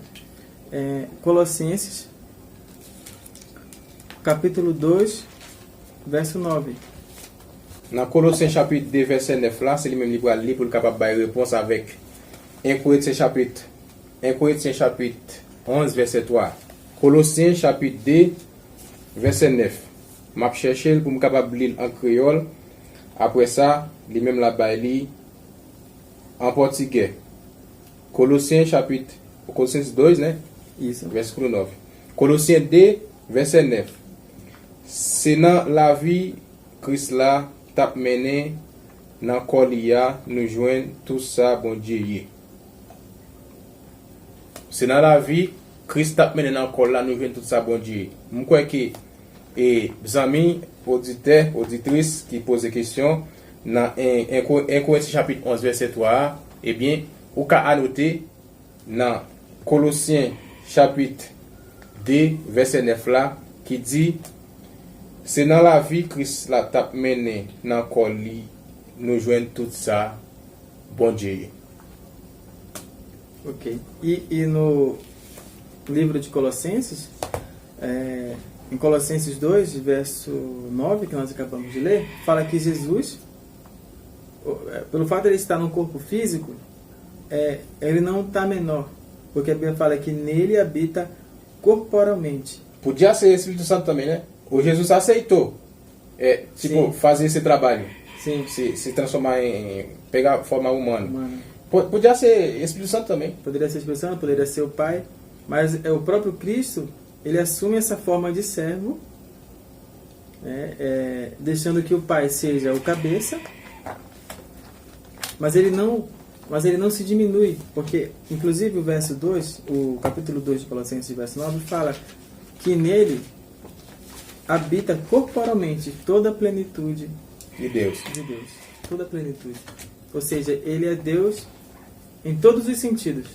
[SPEAKER 3] Colossenses, capítulo 2, verso 9.
[SPEAKER 2] Dans Colossiens chapitre 2, verset 9 là, c'est lui-même qui va lire pour capable de réponse avec 1 Corinthiens chapitre 11, verset 3. Colossiens chapitre 2, verset 9. Je cherche pour me capable lire en créole. Après ça, lui-même la baille en portugais. Colossiens 2, né?
[SPEAKER 3] Isso.
[SPEAKER 2] Verset 9. Colossiens 2, verset 9. C'est dans la vie Christ là t'a mené dans colia nous joindre tout ça bon Dieu. C'est dans la vie Christ t'a mené dans colia nous joindre tout ça bon Dieu. Je crois que les amis auditeurs, auditrices qui posent des questions dans 1 Corinthiens chapitre 11 verset 3, eh bien, ou ka annoter dans Colossiens chapitre 2 verset 9 là qui dit c'est dans la vie Christ la t'a mené dans colis nous joindre tout ça bon Dieu.
[SPEAKER 3] Ok. E no livro de Colossenses, em Colossenses 2, verso 9, que nós acabamos de ler, fala que Jesus, pelo fato de ele estar no corpo físico, ele não está menor, porque a Bíblia fala que nele habita corporalmente.
[SPEAKER 2] Podia ser Espírito Santo também, né? O Jesus aceitou fazer esse trabalho.
[SPEAKER 3] Sim.
[SPEAKER 2] Se transformar pegar forma humana. Podia ser Espírito Santo também.
[SPEAKER 3] Poderia ser Espírito Santo, poderia ser o Pai, mas o próprio Cristo, ele assume essa forma de servo, deixando que o Pai seja o cabeça, mas ele não mas ele não se diminui, porque inclusive o verso 2, o capítulo 2 de Colossenses, verso 9, fala que nele habita corporalmente toda a plenitude
[SPEAKER 2] de Deus.
[SPEAKER 3] Toda a plenitude. Ou seja, ele é Deus em todos os sentidos.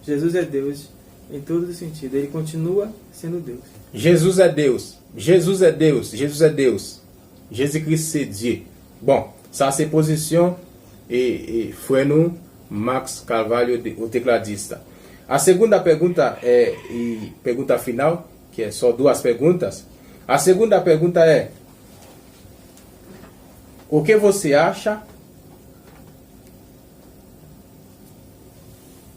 [SPEAKER 3] Jesus é Deus em todos os sentidos. Ele continua sendo Deus.
[SPEAKER 2] Jesus é Deus. Jesus é Deus. Jesus é Deus. Jésus-Christ c'est Dieu. Bon, ça c'est position e foi no Max Carvalho, o tecladista. A segunda pergunta e pergunta final, que é só duas perguntas. A segunda pergunta é: o que você acha?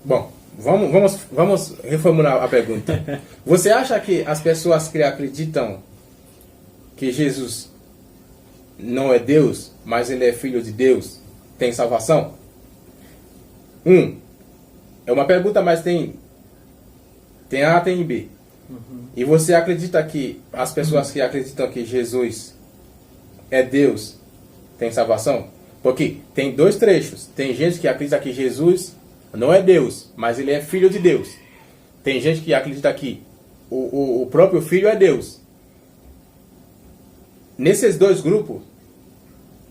[SPEAKER 2] Bom, vamos reformular a pergunta. Você acha que as pessoas que acreditam que Jesus não é Deus, mas ele é filho de Deus, tem salvação? É uma pergunta, mas tem A, tem B. E você acredita que as pessoas que acreditam que Jesus é Deus tem salvação? Porque tem dois trechos. Tem gente que acredita que Jesus não é Deus, mas ele é filho de Deus. Tem gente que acredita que o próprio filho é Deus. Nesses dois grupos,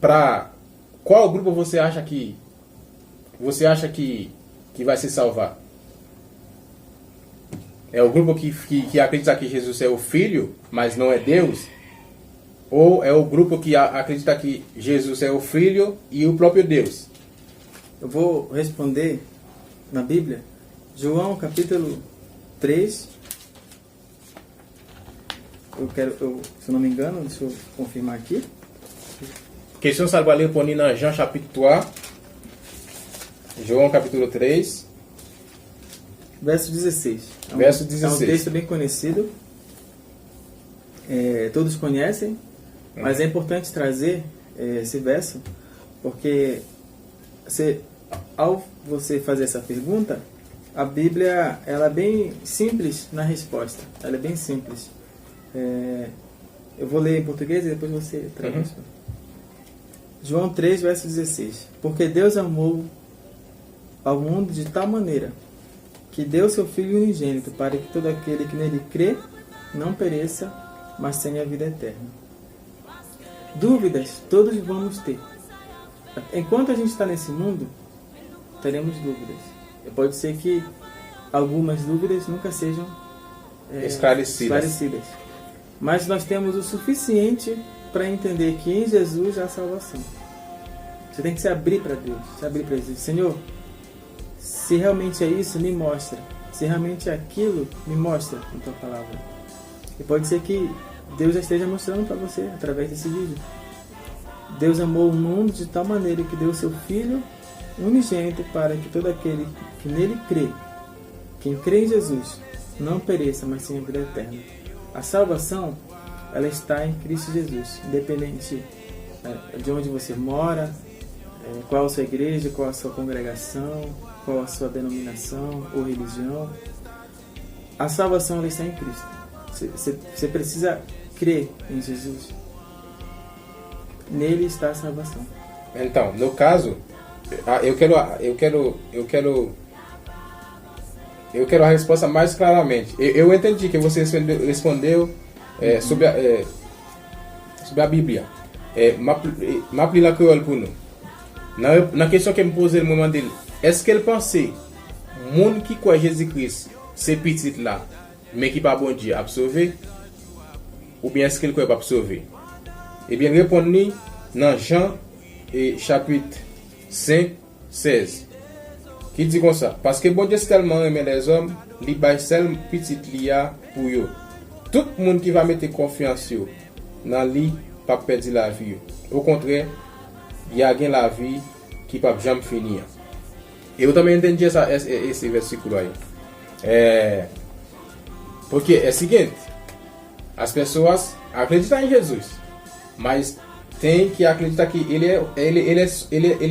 [SPEAKER 2] para qual grupo você acha que vai se salvar? É o grupo que acredita que Jesus é o filho, mas não é Deus? Ou é o grupo que acredita que Jesus é o filho e o próprio Deus?
[SPEAKER 3] Eu vou responder na Bíblia, João capítulo 3. Se não me engano, deixa eu confirmar aqui.
[SPEAKER 2] Question salva répondre dans Jean chapitre 3. João capítulo 3.
[SPEAKER 3] Verso 16.
[SPEAKER 2] Verso 16.
[SPEAKER 3] É um texto bem conhecido. Todos conhecem. Mas é importante trazer esse verso, porque ao você fazer essa pergunta, a Bíblia ela é bem simples na resposta. Ela é bem simples. Eu vou ler em português e depois você traduz. João 3, verso 16. Porque Deus amou ao mundo de tal maneira que deu seu Filho unigênito, para que todo aquele que nele crê não pereça, mas tenha a vida eterna. Dúvidas todos vamos ter. Enquanto a gente está nesse mundo, teremos dúvidas. Pode ser que algumas dúvidas nunca sejam esclarecidas. Mas nós temos o suficiente para entender que em Jesus há salvação. Você tem que se abrir para Deus, se abrir para Jesus. Senhor, se realmente é isso, me mostra. Se realmente é aquilo, me mostra na tua palavra. E pode ser que Deus já esteja mostrando para você através desse vídeo. Deus amou o mundo de tal maneira que deu seu Filho unigênito para que todo aquele que nele crê, quem crê em Jesus, não pereça, mas tenha vida eterna. A salvação, ela está em Cristo Jesus, independente de onde você mora, qual a sua igreja, qual a sua congregação, qual a sua denominação ou religião. A salvação, ela está em Cristo. Você precisa crer em Jesus. Nele está a salvação.
[SPEAKER 2] Então, no caso, eu quero a resposta mais claramente. Eu entendi que você respondeu sobre a Bíblia. M'appli la créole pour nous. Na question que me pose le moment dele, est-ce qu'elle pensait monde qui croit Jésus-Christ, c'est petit là, mais qui pas bon Dieu absorber, ou bien est-ce qu'elle croit pas absorber? Eh bien, répondez dans Jean chapitre 5, 16. Qui dit comme ça? Parce que bon Dieu tellement aimé les hommes, il baille seul petit lia pour eux. Tout le monde qui va mettre confiance dans lui, pas perdre la vie. Au contraire, il y a la vie qui ne peut jamais finir. Et eu também entendi esse versículo aí. Porque é o seguinte: as pessoas acreditam em Jesus, mas tem que acreditar que ele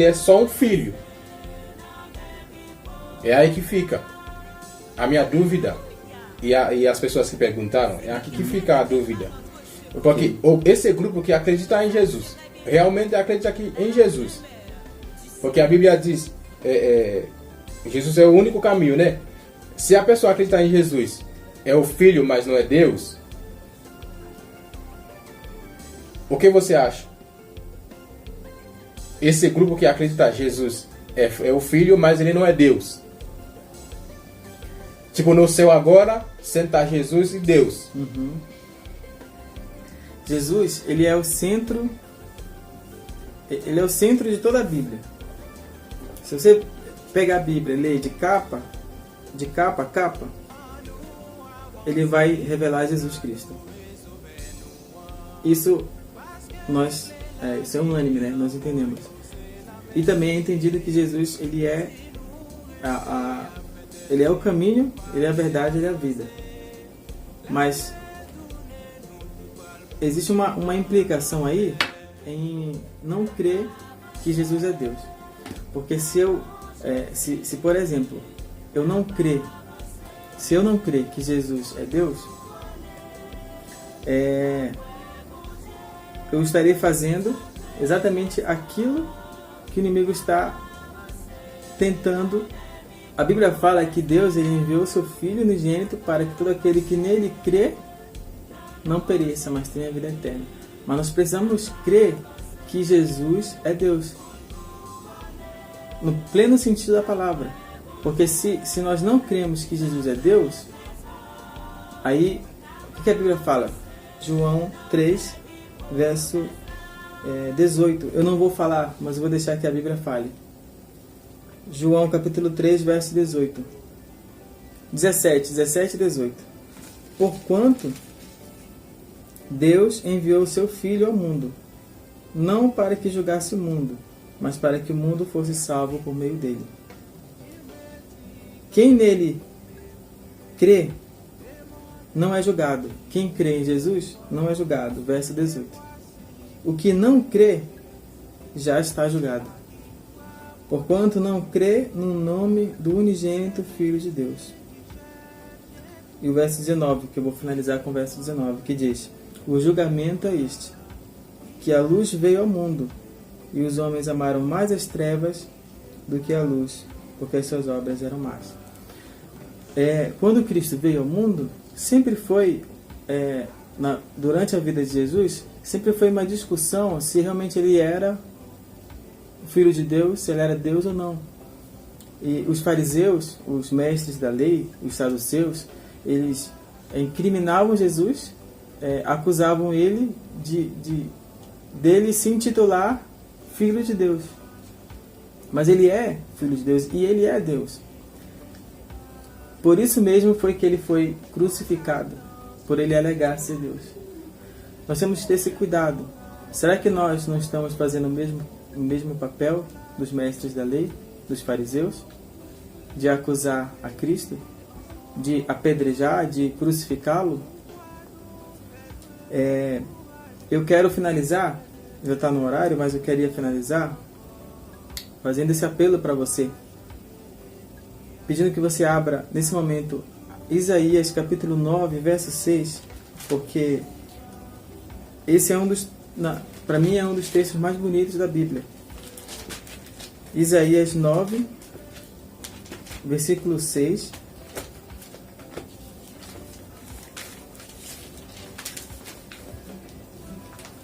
[SPEAKER 2] é só um filho. É aí que fica a minha dúvida, e as pessoas que perguntaram, é aqui que fica a dúvida. Porque esse grupo que acredita em Jesus, realmente acredita em Jesus. Porque a Bíblia diz Jesus é o único caminho, né? Se a pessoa acreditar em Jesus é o Filho, mas não é Deus, o que você acha? Esse grupo que acredita em Jesus é o Filho, mas ele não é Deus. Tipo, no céu agora, senta Jesus e Deus.
[SPEAKER 3] Jesus, ele é o centro de toda a Bíblia. Se você pegar a Bíblia e ler de capa a capa, ele vai revelar Jesus Cristo. Isso é unânime, né? Nós entendemos. E também é entendido que Jesus, ele é ele é o caminho, ele é a verdade, ele é a vida. Mas existe uma implicação aí em não crer que Jesus é Deus. Porque se por exemplo, se eu não crer que Jesus é Deus, eu estarei fazendo exatamente aquilo que o inimigo está tentando. A Bíblia fala que Deus, ele enviou o seu Filho unigênito para que todo aquele que nele crê não pereça, mas tenha a vida eterna. Mas nós precisamos crer que Jesus é Deus, no pleno sentido da palavra. Porque se nós não cremos que Jesus é Deus, aí o que a Bíblia fala? João 3, verso 18. Eu não vou falar, mas eu vou deixar que a Bíblia fale. João capítulo 3, verso 18. 17 e 18. Porquanto Deus enviou o seu Filho ao mundo, não para que julgasse o mundo, mas para que o mundo fosse salvo por meio dele. Quem nele crê não é julgado. Quem crê em Jesus não é julgado. Verso 18. O que não crê já está julgado, porquanto não crê no nome do unigênito Filho de Deus. E o verso 19, que eu vou finalizar com o verso 19, que diz: o julgamento é este, que a luz veio ao mundo, e os homens amaram mais as trevas do que a luz, porque as suas obras eram más. Quando Cristo veio ao mundo, sempre foi, durante a vida de Jesus, sempre foi uma discussão se realmente ele era o Filho de Deus, se ele era Deus ou não. E os fariseus, os mestres da lei, os saduceus, eles incriminavam Jesus, acusavam ele dele se intitular Filho de Deus. Mas ele é Filho de Deus e ele é Deus. Por isso mesmo foi que ele foi crucificado, por ele alegar ser Deus. Nós temos que ter esse cuidado. Será que nós não estamos fazendo o mesmo papel dos mestres da lei, dos fariseus, de acusar a Cristo, de apedrejar, de crucificá-lo? Eu quero finalizar, já está no horário, mas eu queria finalizar fazendo esse apelo para você, pedindo que você abra nesse momento Isaías capítulo 9, verso 6, porque esse é para mim é um dos textos mais bonitos da Bíblia. Isaías 9, versículo 6.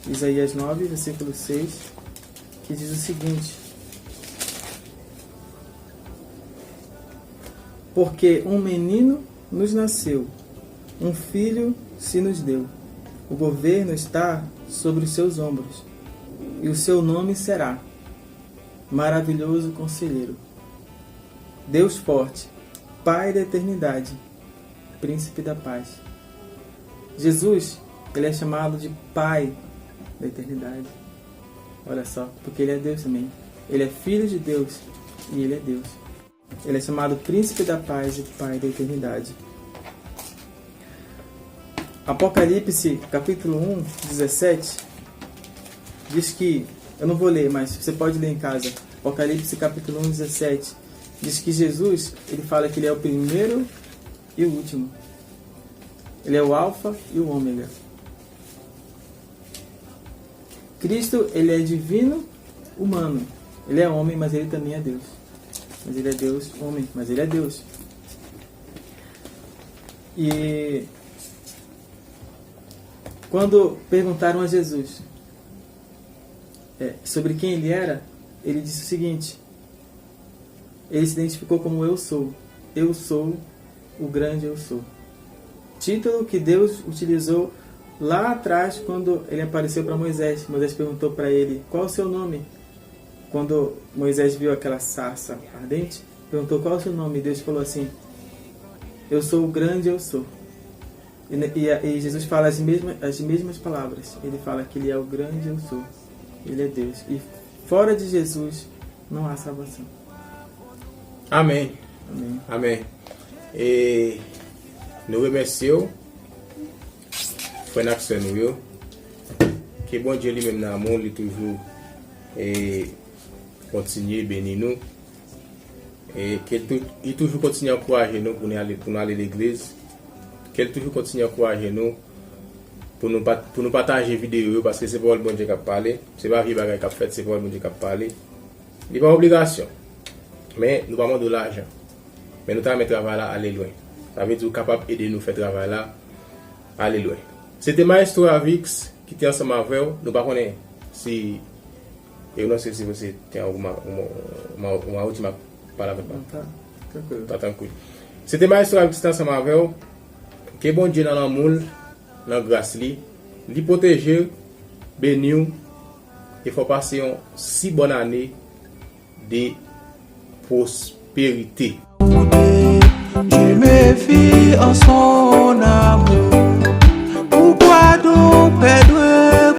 [SPEAKER 3] Isaías 9, versículo 6, que diz o seguinte: porque um menino nos nasceu, um filho se nos deu, o governo está sobre os seus ombros, e o seu nome será Maravilhoso Conselheiro, Deus Forte, Pai da Eternidade, Príncipe da Paz. Jesus, ele é chamado de Pai da Eternidade. Olha só, porque ele é Deus também. Ele é Filho de Deus e ele é Deus. Ele é chamado Príncipe da Paz e Pai da Eternidade. Apocalipse, capítulo 1, 17, diz que, eu não vou ler, mas você pode ler em casa. Apocalipse, capítulo 1, 17, diz que Jesus, ele fala que ele é o primeiro e o último. Ele é o Alfa e o Ômega. Cristo, ele é divino, humano. Ele é homem, mas ele também é Deus. mas ele é Deus homem, mas ele é Deus. E quando perguntaram a Jesus sobre quem ele era, ele disse o seguinte: ele se identificou como eu sou o grande eu sou. Título que Deus utilizou lá atrás quando ele apareceu para Moisés. Moisés perguntou para ele: qual é o seu nome? Quando Moisés viu aquela sarça ardente, perguntou: qual é o seu nome? E Deus falou assim: eu sou o grande eu sou. E Jesus fala as mesmas palavras. Ele fala que ele é o grande eu sou. Ele é Deus. E fora de Jesus não há salvação.
[SPEAKER 2] Amém.
[SPEAKER 3] Amém.
[SPEAKER 2] Amém. E nous remercions frère Naxon nous que bon Dieu lui-même dans le monde il toujours et continue bénir nous et qu'il toujours continue à encourager nous pour nous aller à l'église, qu'il toujours continue à encourager nous pour nous partager vidéo parce que c'est pas le bon Dieu qui a parlé, c'est pas vie bagarre qui a fait, c'est pas le bon Dieu qui a parlé. Il pas obligation. Mais nous pas de l'argent. Mais nous avons travail là aller loin. Ça veut dire capable d'aider nous faire travail là aller loin. C'était Maestro Avix qui était ensemble avec vous. Nous pas connaît si et non si vous êtes ma última palavra. Tá tranquilo. C'était Maestro Avix qui était ensemble avec vous. Que bon Dieu dans l'amour, dans grâce lui protéger, bénir et faut passer une si bonne année de prospérité.
[SPEAKER 1] Je me fie en son amour.